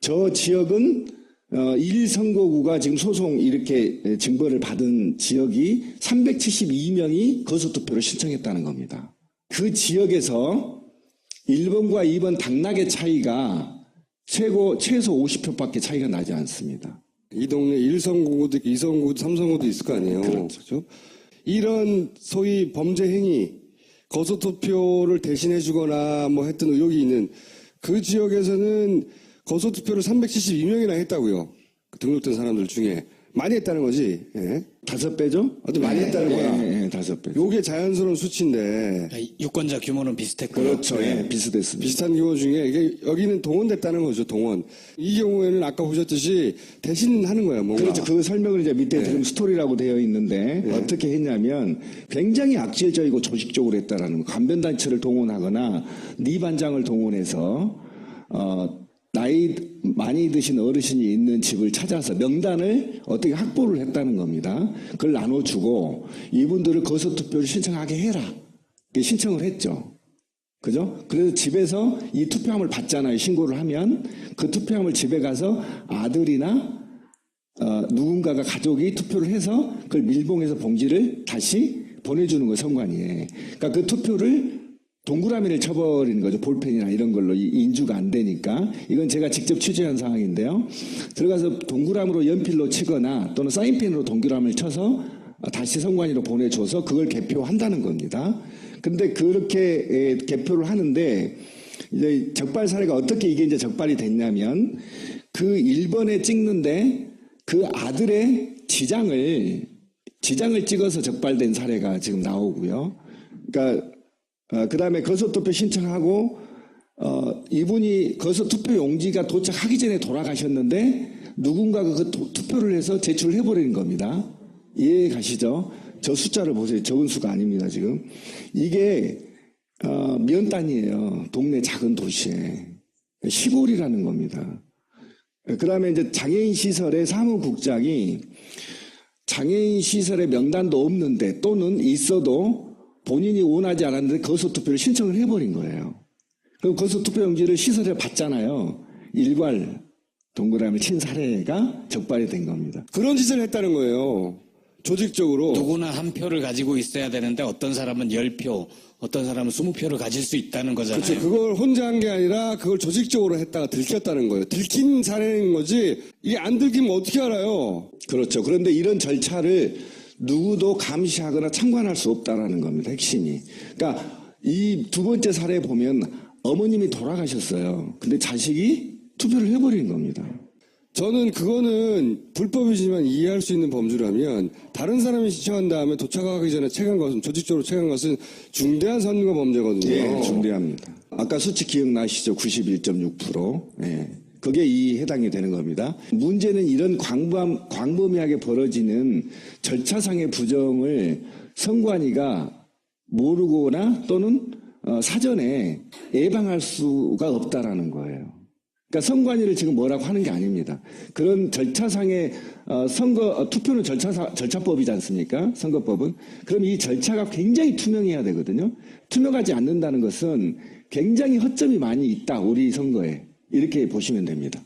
저 지역은 1선거구가 지금 소송 이렇게 증거를 받은 지역이 372명이 거소투표를 신청했다는 겁니다. 그 지역에서 1번과 2번 당락의 차이가 최소 50표밖에 차이가 나지 않습니다. 이 동네 1선거구도 있고 2선거구도 3선거구도 있을 거 아니에요. 그렇죠? 이런 소위 범죄 행위, 거소투표를 대신해 주거나 뭐 했던 의혹이 있는 그 지역에서는 거소투표를 372명이나 했다고요. 등록된 사람들 중에. 많이 했다는 거지. 5배죠? 아주 많이 했다는 거야. 5배. 요게 자연스러운 수치인데. 유권자 규모는 비슷했고요. 그렇죠. 비슷했습니다. 비슷한 규모 중에 이게 여기는 동원됐다는 거죠. 동원. 이 경우에는 아까 보셨듯이 대신 하는 거예요. 뭔가. 그렇죠. 그 설명을 이제 밑에 지금 스토리라고 되어 있는데 어떻게 했냐면 굉장히 악질적이고 조직적으로 했다라는 거. 간변단체를 동원하거나 네 반장을 동원해서 나이 많이 드신 어르신이 있는 집을 찾아서 명단을 어떻게 확보를 했다는 겁니다. 그걸 나눠주고 이분들을 거소투표를 신청하게 해라. 신청을 했죠. 그죠? 그래서 집에서 이 투표함을 받잖아요. 신고를 하면 그 투표함을 집에 가서 아들이나 누군가가 가족이 투표를 해서 그걸 밀봉해서 봉지를 다시 보내주는 거예요. 선관위에. 그러니까 그 투표를 동그라미를 쳐버리는 거죠. 볼펜이나 이런 걸로 인주가 안 되니까. 이건 제가 직접 취재한 상황인데요. 들어가서 동그라미로 연필로 치거나 또는 사인펜으로 동그라미를 쳐서 다시 선관위로 보내줘서 그걸 개표한다는 겁니다. 근데 그렇게 개표를 하는데 이제 적발 사례가 어떻게 이게 이제 적발이 됐냐면 그 1번에 찍는데 그 아들의 지장을 찍어서 적발된 사례가 지금 나오고요. 그러니까 그 다음에 거소투표 신청하고, 이분이 거소투표 용지가 도착하기 전에 돌아가셨는데, 누군가가 그 투표를 해서 제출을 해버리는 겁니다. 이해 가시죠? 저 숫자를 보세요. 적은 수가 아닙니다, 지금. 이게, 면 단위예요. 동네 작은 도시에. 시골이라는 겁니다. 그다음에 이제 장애인 시설의 사무국장이 장애인 시설의 명단도 없는데 또는 있어도 본인이 원하지 않았는데 거소투표를 신청을 해버린 거예요. 그럼 거소투표용지를 시설에 받잖아요. 일괄 동그라미 친 사례가 적발이 된 겁니다. 그런 짓을 했다는 거예요. 조직적으로. 누구나 한 표를 가지고 있어야 되는데 어떤 사람은 10표, 어떤 사람은 20표를 가질 수 있다는 거잖아요. 그렇죠. 그걸 혼자 한 게 아니라 그걸 조직적으로 했다가 들켰다는 거예요. 들킨 사례인 거지 이게 안 들키면 어떻게 알아요? 그렇죠. 그런데 이런 절차를 누구도 감시하거나 참관할 수 없다라는 겁니다. 핵심이. 그러니까 이 두 번째 사례 보면 어머님이 돌아가셨어요. 근데 자식이 투표를 해버린 겁니다. 저는 그거는 불법이지만 이해할 수 있는 범주라면 다른 사람이 신청한 다음에 도착하기 전에 체크한 것은 조직적으로 체크한 것은 중대한 선거 범죄거든요. 예, 중대합니다. 아까 수치 기억나시죠? 91.6%. 예. 그게 이 해당이 되는 겁니다. 문제는 이런 광범위하게 벌어지는 절차상의 부정을 선관위가 모르거나 또는 사전에 예방할 수가 없다라는 거예요. 그러니까 선관위를 지금 뭐라고 하는 게 아닙니다. 그런 절차상의 투표는 절차법이지 않습니까? 선거법은. 그럼 이 절차가 굉장히 투명해야 되거든요. 투명하지 않는다는 것은 굉장히 허점이 많이 있다. 우리 선거에. 이렇게 보시면 됩니다.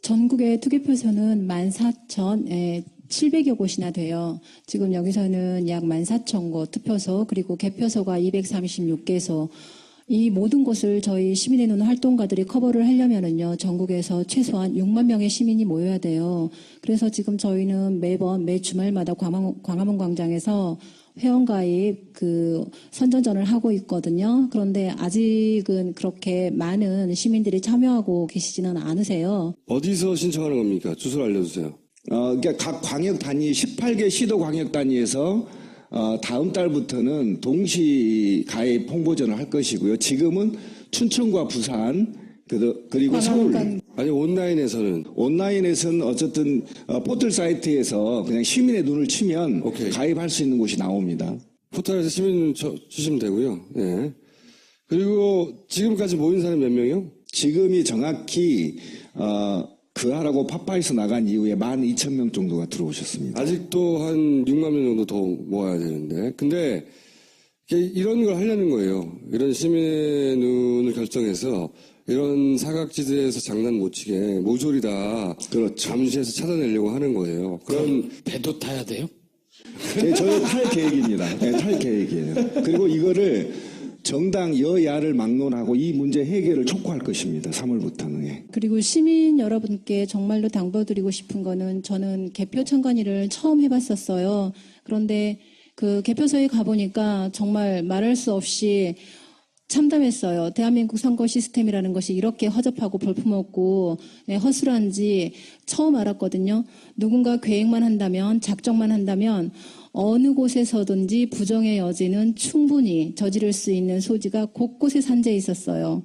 전국의 투개표소는 14,700여 곳이나 돼요. 지금 여기서는 약 14,000곳 투표소 그리고 개표소가 236개소 이 모든 곳을 저희 시민의 눈 활동가들이 커버를 하려면은요, 전국에서 최소한 6만 명의 시민이 모여야 돼요. 그래서 지금 저희는 매번 매 주말마다 광화문 광장에서 회원가입 선전전을 하고 있거든요. 그런데 아직은 그렇게 많은 시민들이 참여하고 계시지는 않으세요. 어디서 신청하는 겁니까? 주소를 알려주세요. 그러니까 각 광역 단위 18개 시도 광역 단위에서 다음 달부터는 동시 가입 홍보전을 할 것이고요. 지금은 춘천과 부산 그리고 서울. 아니 온라인에서는 어쨌든 포털 사이트에서 그냥 시민의 눈을 치면 가입할 수 있는 곳이 나옵니다. 포털에서 시민 주시면 되고요. 예. 그리고 지금까지 모인 사람 몇 명이요? 지금이 정확히 그하라고 파파이스 나간 이후에 12,000명 정도가 들어오셨습니다. 아직도 한 6만 명 정도 더 모아야 되는데. 근데 이런 걸 하려는 거예요. 이런 시민의 눈을 결정해서 이런 사각지대에서 장난 못 치게 모조리 다 잠시해서 찾아내려고 하는 거예요. 그럼 배도 타야 돼요? 네, 저희 탈 계획입니다. 네, 탈 계획이에요. 그리고 이거를 정당 여야를 막론하고 이 문제 해결을 촉구할 것입니다. 3월부터는. 예. 그리고 시민 여러분께 정말로 당부드리고 싶은 거는 저는 개표 참관위를 처음 해봤었어요. 그런데 그 개표소에 가보니까 정말 말할 수 없이 참담했어요. 대한민국 선거 시스템이라는 것이 이렇게 허접하고 볼품없고 허술한지 처음 알았거든요. 누군가 계획만 한다면, 작정만 한다면 어느 곳에서든지 부정의 여지는 충분히 저지를 수 있는 소지가 곳곳에 산재해 있었어요.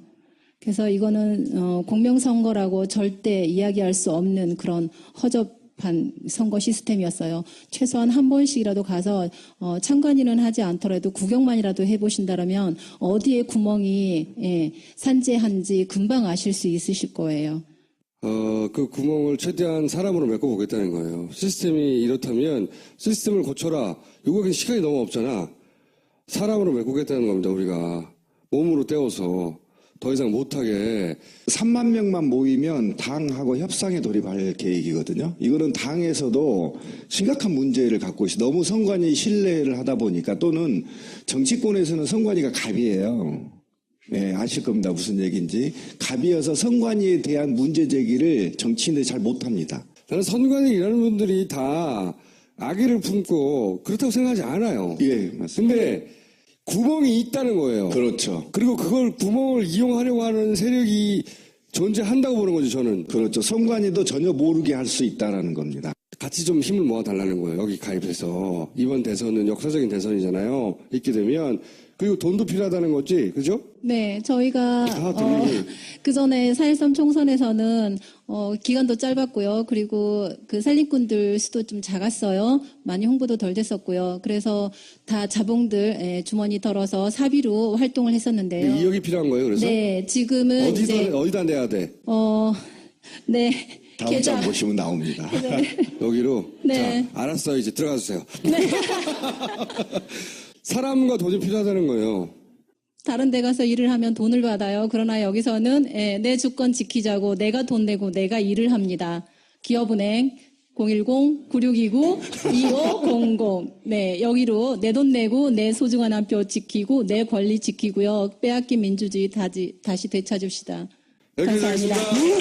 그래서 이거는 공명선거라고 절대 이야기할 수 없는 그런 허접한 선거 시스템이었어요. 최소한 한 번씩이라도 가서 참관위는 하지 않더라도 구경만이라도 해보신다면 어디에 구멍이 산재한지 금방 아실 수 있으실 거예요. 그 구멍을 최대한 사람으로 메꿔보겠다는 거예요. 시스템이 이렇다면 시스템을 고쳐라. 이거 시간이 너무 없잖아. 사람으로 메꾸겠다는 겁니다. 우리가 몸으로 때워서 더 이상 못하게. 3만 명만 모이면 당하고 협상에 돌입할 계획이거든요. 이거는 당에서도 심각한 문제를 갖고 있어요. 너무 선관위 신뢰를 하다 보니까 또는 정치권에서는 선관위가 갑이에요. 네, 아실 겁니다. 무슨 얘기인지. 갑이어서 선관위에 대한 문제 제기를 정치인들이 잘 못합니다. 저는 선관위에 일하는 분들이 다 악의를 품고 그렇다고 생각하지 않아요. 예, 맞습니다. 근데 구멍이 있다는 거예요. 그렇죠. 그리고 그걸 구멍을 이용하려고 하는 세력이 존재한다고 보는 거죠, 저는. 그렇죠. 선관위도 전혀 모르게 할 수 있다라는 겁니다. 같이 좀 힘을 모아달라는 거예요. 여기 가입해서. 이번 대선은 역사적인 대선이잖아요. 있게 되면. 그리고 돈도 필요하다는 거지, 그죠? 네, 저희가 그 전에 4.13 총선에서는 기간도 짧았고요. 그리고 그 살림꾼들 수도 좀 작았어요. 많이 홍보도 덜 됐었고요. 그래서 다 자봉들 주머니 털어서 사비로 활동을 했었는데요. 네, 2억이 필요한 거예요, 그래서? 네, 지금은 어디다 내야 돼? 네. 다음 계좌. 장 보시면 나옵니다. 여기로? 네. 자, 알았어요. 이제 들어가 주세요. 사람과 돈이 필요하다는 거예요. 다른 데 가서 일을 하면 돈을 받아요. 그러나 여기서는 내 주권 지키자고 내가 돈 내고 내가 일을 합니다. 기업은행 010-9629-2500. 네, 여기로 내 돈 내고 내 소중한 한 표 지키고 내 권리 지키고요. 빼앗긴 민주주의 다시 되찾읍시다. 여기까지 감사합니다. 하겠습니다.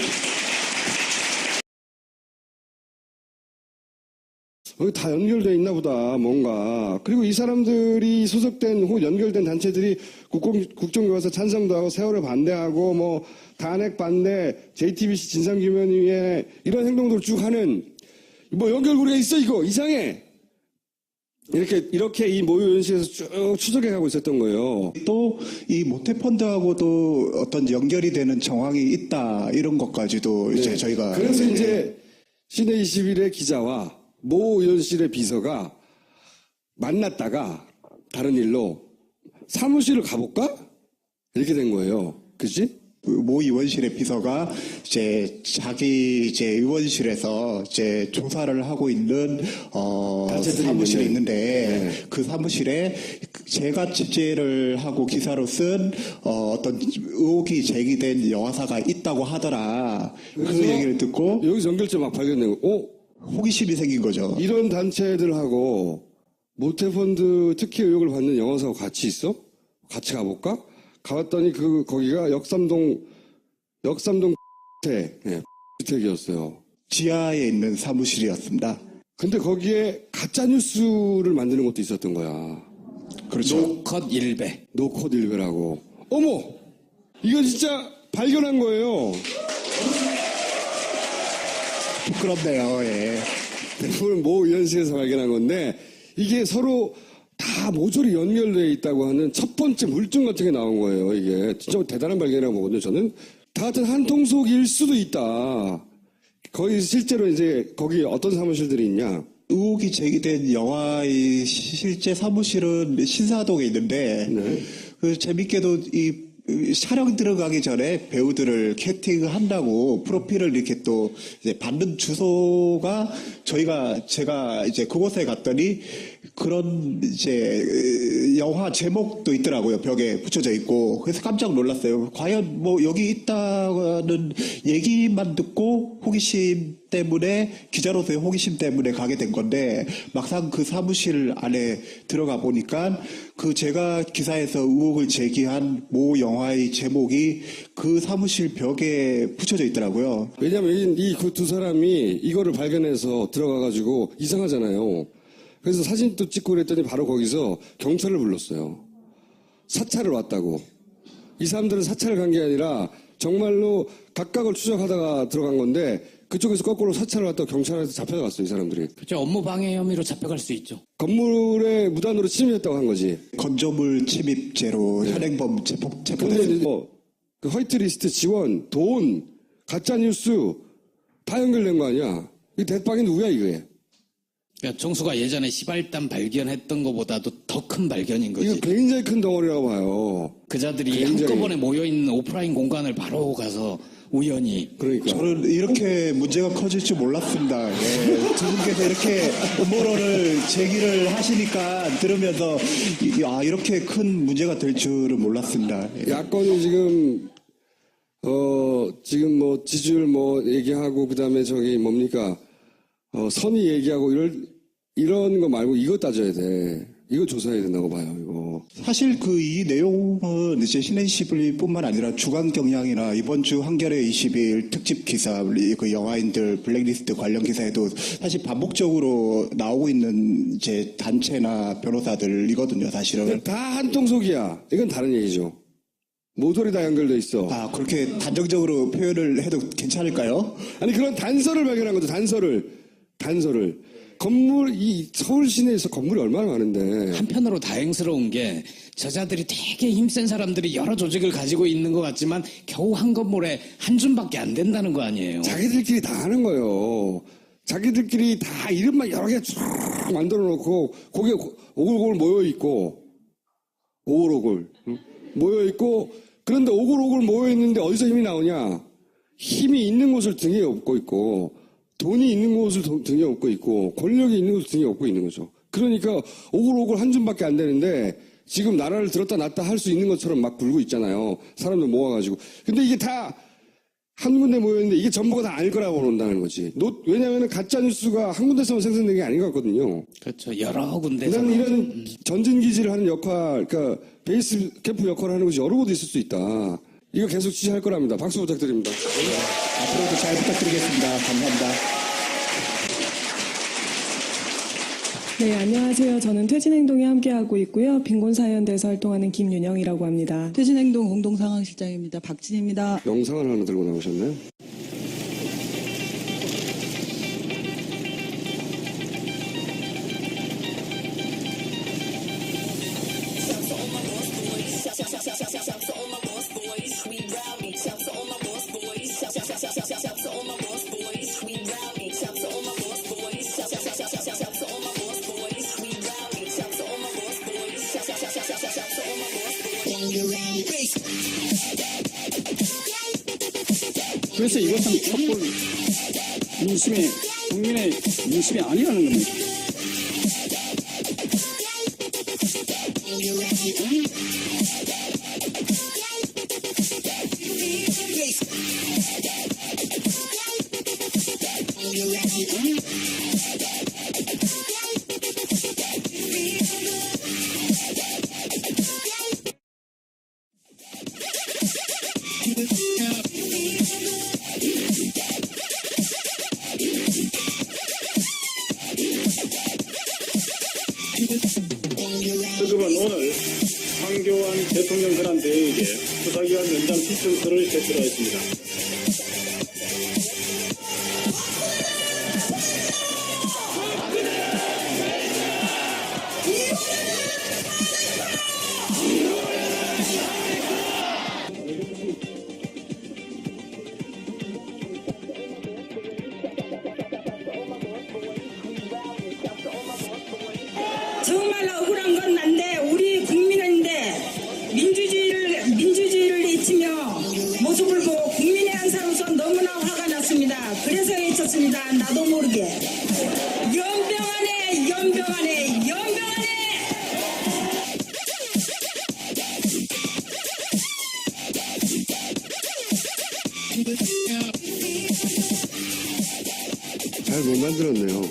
여기 다 연결돼 있나 보다, 뭔가. 그리고 이 사람들이 소속된 혹은 연결된 단체들이 국정교과서 찬성도 하고 세월을 반대하고 뭐 탄핵 반대, JTBC 진상규명위에 이런 행동들을 쭉 하는 뭐 연결고리가 있어 이거 이상해. 이렇게 이 모의 연시에서 쭉 추적해 가고 있었던 거예요. 또 이 모태펀드하고도 어떤 연결이 되는 정황이 있다 이런 것까지도 이제 네. 저희가 그래서 이제 시내 21의 기자와 모 의원실의 비서가 만났다가 다른 일로 사무실을 가볼까? 이렇게 된 거예요. 그치? 모 의원실의 비서가 이제 자기 이제 의원실에서 이제 조사를 하고 있는 사무실이 있는데 그 사무실에 제가 취재를 하고 기사로 쓴 어떤 의혹이 제기된 여화사가 있다고 하더라. 그 얘기를 듣고 여기서 연결점 막 발견되고 호기심이 생긴 거죠. 이런 단체들하고 모태펀드 특혜 의혹을 받는 영화사하고 같이 있어? 같이 가볼까? 가봤더니 거기가 역삼동 주택이었어요. 지하에 있는 사무실이었습니다. 근데 거기에 가짜 뉴스를 만드는 것도 있었던 거야. 그렇죠. 노컷 1배. 노컷 1배라고. 어머! 이거 진짜 발견한 거예요. 부끄럽네요. 예. 대부분 모 의원실에서 발견한 건데 이게 서로 다 모조리 연결되어 있다고 하는 첫 번째 물증 같은 게 나온 거예요. 이게 진짜 대단한 발견이라고 보거든요. 저는 다 같은 한 통속일 수도 있다. 거기 실제로 이제 거기 어떤 사무실들이 있냐? 의혹이 제기된 영화의 실제 사무실은 신사동에 있는데 그 재밌게도 이 촬영 들어가기 전에 배우들을 캐스팅한다고 프로필을 이렇게 또 이제 받는 주소가 제가 이제 그곳에 갔더니 그런 이제 영화 제목도 있더라고요. 벽에 붙여져 있고. 그래서 깜짝 놀랐어요. 과연 뭐 여기 있다는 얘기만 듣고 호기심 때문에 기자로서의 호기심 때문에 가게 된 건데 막상 그 사무실 안에 들어가 보니까 그 제가 기사에서 의혹을 제기한 모 영화의 제목이 그 사무실 벽에 붙여져 있더라고요. 왜냐하면 이 그 두 사람이 이거를 발견해서 들어가가지고 이상하잖아요. 그래서 사진도 찍고 그랬더니 바로 거기서 경찰을 불렀어요. 사찰을 왔다고. 이 사람들은 사찰을 간 게 아니라 정말로 각각을 추적하다가 들어간 건데 그쪽에서 거꾸로 사찰을 왔다고 경찰한테 잡혀갔어요. 이 사람들이. 그렇죠. 업무 방해 혐의로 잡혀갈 수 있죠. 건물에 무단으로 침입했다고 한 거지. 건조물 침입죄로 현행범 체포됐습니다. 근데 그 화이트리스트 지원, 돈, 가짜뉴스 다 연결된 거 아니야. 이 대빵이 누구야 이게. 그러니까 정수가 예전에 시발단 발견했던 것보다도 더 큰 발견인 거지. 이거 굉장히 큰 덩어리라고 봐요. 그자들이 굉장히. 한꺼번에 모여있는 오프라인 공간을 바로 가서 우연히. 그러니까. 저는 이렇게 문제가 커질 줄 몰랐습니다. 예. 두 분께서 이렇게 음모론을 제기를 하시니까 들으면서 이렇게 큰 문제가 될 줄은 몰랐습니다. 예. 야권이 지금 뭐 지지율 뭐 얘기하고 그다음에 저기 뭡니까 선의 얘기하고 이런 거 말고 이거 따져야 돼. 이거 조사해야 된다고 봐요. 이거. 사실 이 내용은 이제 신의 21뿐만 아니라 주간경향이나 이번 주 한겨레 20일 특집 기사 그 영화인들 블랙리스트 관련 기사에도 사실 반복적으로 나오고 있는 이제 단체나 변호사들이거든요. 사실은 다 한 통속이야. 이건 다른 얘기죠. 모조리 다 연결돼 있어. 그렇게 단정적으로 표현을 해도 괜찮을까요? 아니 그런 단서를 발견한 거죠. 단서를. 이 서울 시내에서 건물이 얼마나 많은데. 한편으로 다행스러운 게 저자들이 되게 힘센 사람들이 여러 조직을 가지고 있는 것 같지만 겨우 한 건물에 한 줌밖에 안 된다는 거 아니에요. 자기들끼리 다 하는 거예요. 자기들끼리 다 이름만 여러 개 쭉 만들어 놓고 거기에 오글오글 모여있고 오글오글 모여있고 그런데 오글오글 모여있는데 어디서 힘이 나오냐. 힘이 있는 곳을 등에 업고 있고 돈이 있는 곳을 등에 업고 있고 권력이 있는 곳을 등에 업고 있는 거죠. 그러니까 오글오글 한 줌밖에 안 되는데 지금 나라를 들었다 놨다 할 수 있는 것처럼 막 굴고 있잖아요. 사람들 모아가지고. 근데 이게 다 한 군데 모여있는데 이게 전부가 다 아닐 거라고 본다는 거지. 왜냐하면 가짜뉴스가 한 군데서만 생성된 게 아닌 것 같거든요. 그렇죠. 여러 군데서. 나는 이런 전진기지를 하는 역할, 그러니까 베이스 캠프 역할을 하는 것이 여러 곳에 있을 수 있다. 이거 계속 지지할 거랍니다. 박수 부탁드립니다. 앞으로도 잘 부탁드리겠습니다. 감사합니다. 네, 안녕하세요. 저는 퇴진행동에 함께하고 있고요. 빈곤사연대에서 활동하는 김윤영이라고 합니다. 퇴진행동 공동상황실장입니다. 박진입니다. 영상을 하나 들고 나오셨네. 그래서 이것은 촛불 민심의 국민의 민심이 아니라는 겁니다. 특검은 오늘 황교안 대통령 현안 대행에게 수사기간 연장 신청서를 제출하였습니다. 정말 억울한 건 난데 우리 국민인데 민주주의를 잊히며 모습을 보고 국민의 한 사람으로서 너무나 화가 났습니다. 그래서 외쳤습니다. 나도 모르게 연병하네 연병하네 연병하네. 잘 못 만들었네요.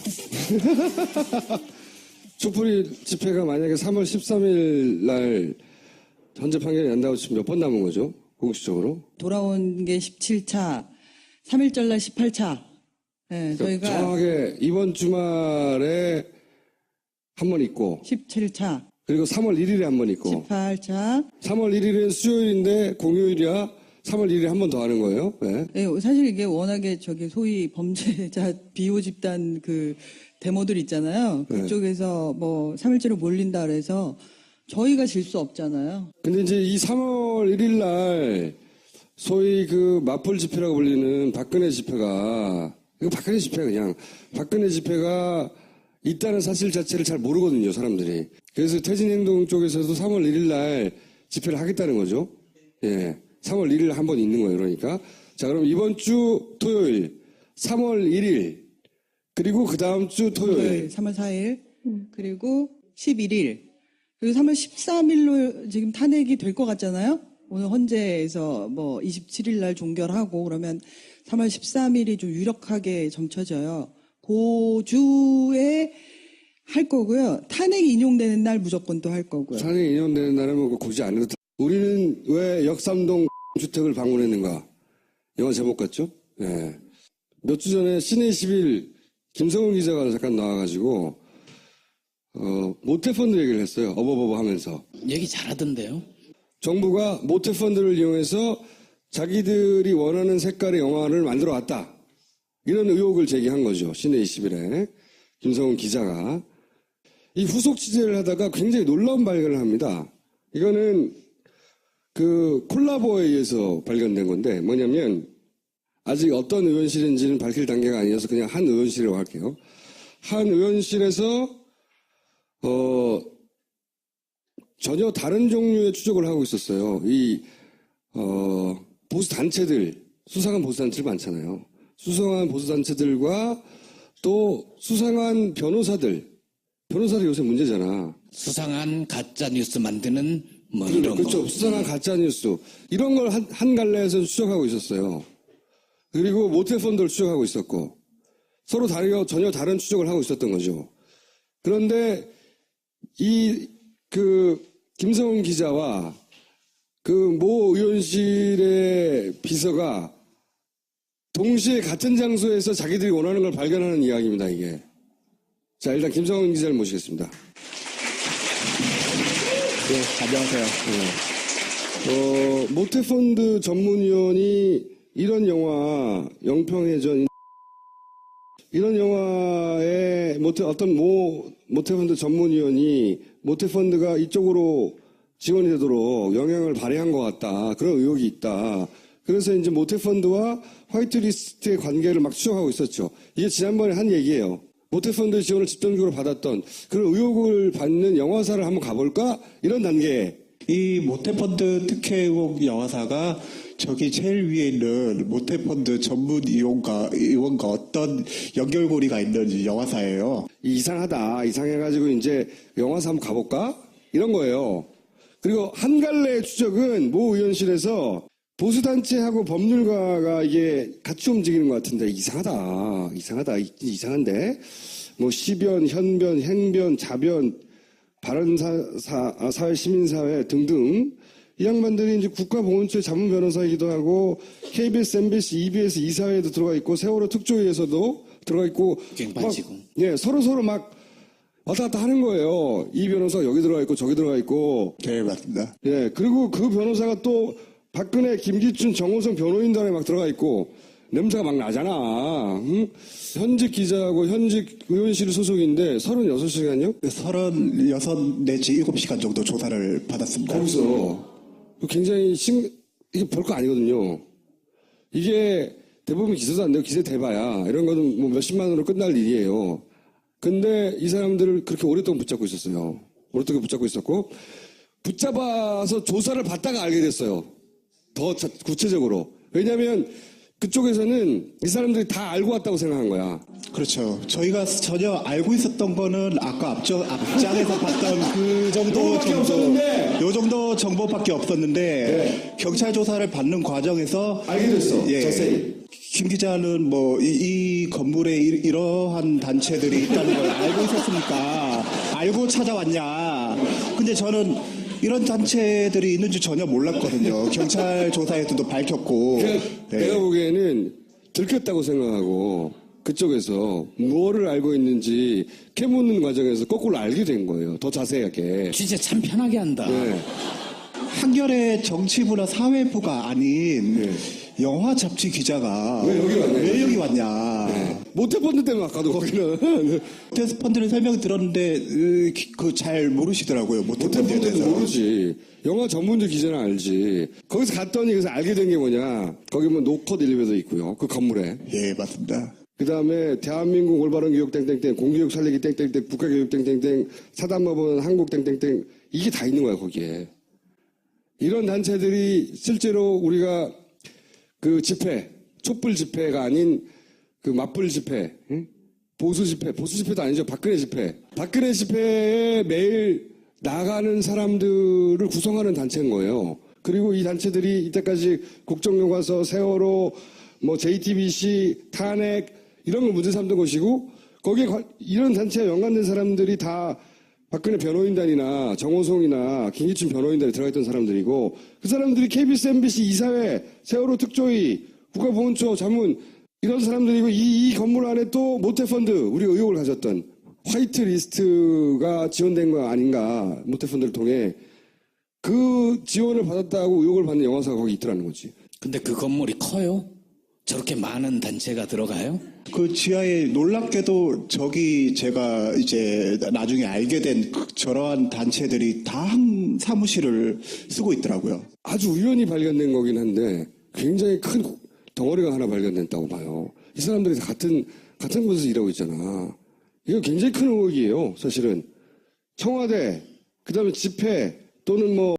촛불 집회가 만약에 3월 13일 날 현재 판결이 난다고 치면 몇 번 남은 거죠? 공식적으로? 돌아온 게 17차, 3일절 날 18차. 네, 그러니까 저희가 정확하게 이번 주말에 한 번 있고 17차, 그리고 3월 1일에 한 번 있고 18차. 3월 1일은 수요일인데 공휴일이야 3월 1일에 한 번 더 하는 거예요? 네. 네, 사실 이게 워낙에 소위 범죄자 비호 집단 그 데모들 있잖아요. 네. 그쪽에서 뭐 3일째로 몰린다 그래서 저희가 질 수 없잖아요. 근데 이제 이 3월 1일 날 소위 그 맞불 집회라고 불리는 박근혜 집회가 이거 박근혜 집회 그냥 박근혜 집회가 있다는 사실 자체를 잘 모르거든요, 사람들이. 그래서 퇴진행동 쪽에서도 3월 1일 날 집회를 하겠다는 거죠. 예. 3월 1일 한 번 있는 거예요, 그러니까. 자, 그럼 이번 주 토요일 3월 1일 그리고 그 다음 주 토요일 3월 4일 그리고 11일 그리고 3월 13일로 지금 탄핵이 될 것 같잖아요. 오늘 헌재에서 뭐 27일 날 종결하고 그러면 3월 13일이 좀 유력하게 점쳐져요. 그 주에 할 거고요. 탄핵이 인용되는 날 무조건 또 할 거고요. 탄핵이 인용되는 날은 뭐 굳이 안 해도 우리는 왜 역삼동 주택을 방문했는가? 영화 제목 같죠? 예. 몇 주 전에 시내 21 김성훈 기자가 잠깐 나와가지고 모태펀드 얘기를 했어요. 어버버버 하면서. 얘기 잘하던데요. 정부가 모태펀드를 이용해서 자기들이 원하는 색깔의 영화를 만들어 왔다. 이런 의혹을 제기한 거죠. 시내 21에 김성훈 기자가. 이 후속 취재를 하다가 굉장히 놀라운 발견을 합니다. 이거는 그 콜라보에 의해서 발견된 건데 뭐냐면 아직 어떤 의원실인지는 밝힐 단계가 아니어서 그냥 한 의원실이라고 할게요. 한 의원실에서 전혀 다른 종류의 추적을 하고 있었어요. 이 보수 단체들 수상한 보수단체들 많잖아요. 수상한 보수단체들과 또 수상한 변호사들 요새 문제잖아. 수상한 가짜 뉴스 만드는 뭐 이런 그렇죠. 거. 수상한 가짜뉴스 이런 걸 한 갈래에서 추적하고 있었어요. 그리고 모태펀드를 추적하고 있었고 서로 전혀 다른 추적을 하고 있었던 거죠. 그런데 김성훈 기자와 그 모 의원실의 비서가 동시에 같은 장소에서 자기들이 원하는 걸 발견하는 이야기입니다, 이게. 자, 일단 김성훈 기자를 모시겠습니다. 네, 안녕하세요. 모태펀드 전문위원이 이런 영화, 영평해전, 이런 영화에 어떤 모태펀드 전문위원이 모태펀드가 이쪽으로 지원이 되도록 영향을 발휘한 것 같다. 그런 의혹이 있다. 그래서 이제 모태펀드와 화이트리스트의 관계를 막 추적하고 있었죠. 이게 지난번에 한 얘기예요. 모태펀드 지원을 집중적으로 받았던 그런 의혹을 받는 영화사를 한번 가볼까? 이런 단계. 이 모태펀드 특혜 의혹 영화사가 저기 제일 위에 있는 모태펀드 전문 의원과 어떤 연결고리가 있는 영화사예요. 이상하다. 이상해가지고 이제 영화사 한번 가볼까? 이런 거예요. 그리고 한 갈래의 추적은 모 의원실에서 보수단체하고 법률가가 이게 같이 움직이는 것 같은데 이상한데 뭐 시변, 현변, 행변, 자변, 바른사회, 시민사회 등등 이 양반들이 이제 국가보훈처의 자문 변호사이기도 하고 KBS, MBC, EBS 이사회에도 들어가 있고 세월호 특조위에서도 들어가 있고 서로 막 왔다 갔다 하는 거예요. 이 변호사가 여기 들어가 있고 저기 들어가 있고. 네, 맞습니다. 예, 그리고 그 변호사가 또 박근혜, 김기춘, 정호성 변호인단에 막 들어가 있고 냄새가 막 나잖아. 응? 현직 기자하고 현직 의원실 소속인데 36시간요? 36 내지 7시간 정도 조사를 받았습니다. 거기서 굉장히 이게 별거 아니거든요. 이게 대부분 기소도 안 되고 기세 대봐야 이런 거는 뭐 몇십만 원으로 끝날 일이에요. 근데 이 사람들을 그렇게 오랫동안 붙잡고 있었어요. 오랫동안 붙잡고 있었고 붙잡아서 조사를 받다가 알게 됐어요. 더 구체적으로. 왜냐하면 그쪽에서는 이 사람들이 다 알고 왔다고 생각한 거야. 그렇죠. 저희가 전혀 알고 있었던 거는 아까 앞장에서 봤던 그 정도 요 정도 정보밖에 없었는데 네. 경찰 조사를 받는 과정에서 알게 됐어. 예, 자세히. 김 기자는 뭐 이 건물에 이러한 단체들이 있다는 걸 알고 있었습니까? 알고 찾아왔냐? 근데 저는 이런 단체들이 있는 줄 전혀 몰랐거든요. 경찰 조사에서도 밝혔고. 내가 보기에는 들켰다고 생각하고 그쪽에서 뭐를 알고 있는지 캐묻는 과정에서 거꾸로 알게 된 거예요. 더 자세하게. 취재 참 편하게 한다. 네. 한겨레 정치부나 사회부가 아닌 영화 잡지 기자가 왜 여기 왔냐. 네. 모태펀드 때문에 아까도 거기는. 모태펀드를 설명 들었는데 그 잘 모르시더라고요. 모태펀드에 대해서. 모르지. 영화 전문지 기자는 알지. 거기서 갔더니 그래서 알게 된 게 뭐냐. 거기 뭐 노컷 일베도 있고요. 그 건물에. 예, 맞습니다. 그 다음에 대한민국 올바른 교육 땡땡땡, 공교육 살리기 땡땡땡, 국가교육 땡땡땡, 사단법원 한국 땡땡땡 이게 다 있는 거야 거기에. 이런 단체들이 실제로 우리가 그 집회, 촛불 집회가 아닌 그 맞불 집회, 응? 보수 집회도 아니죠. 박근혜 집회에 매일 나가는 사람들을 구성하는 단체인 거예요. 그리고 이 단체들이 이때까지 국정교과서, 세월호, 뭐 JTBC, 탄핵 이런 걸 문제 삼던 것이고 거기에 이런 단체에 연관된 사람들이 다 박근혜 변호인단이나 정호성이나 김기춘 변호인단에 들어가 있던 사람들이고 그 사람들이 KBS, MBC 이사회, 세월호 특조위, 국가보훈처 자문 이런 사람들이고 이 건물 안에 또 모태펀드 우리가 의혹을 가졌던 화이트리스트가 지원된 거 아닌가 모태펀드를 통해 그 지원을 받았다고 의혹을 받는 영화사가 거기 있더라는 거지. 근데 그 건물이 커요? 저렇게 많은 단체가 들어가요? 그 지하에 놀랍게도 저기 제가 이제 나중에 알게 된 저러한 단체들이 다 한 사무실을 쓰고 있더라고요. 아주 우연히 발견된 거긴 한데 굉장히 큰 덩어리가 하나 발견됐다고 봐요. 이 사람들이 다 같은 곳에서 일하고 있잖아. 이거 굉장히 큰 의혹이에요, 사실은. 청와대, 그 다음에 집회 또는 뭐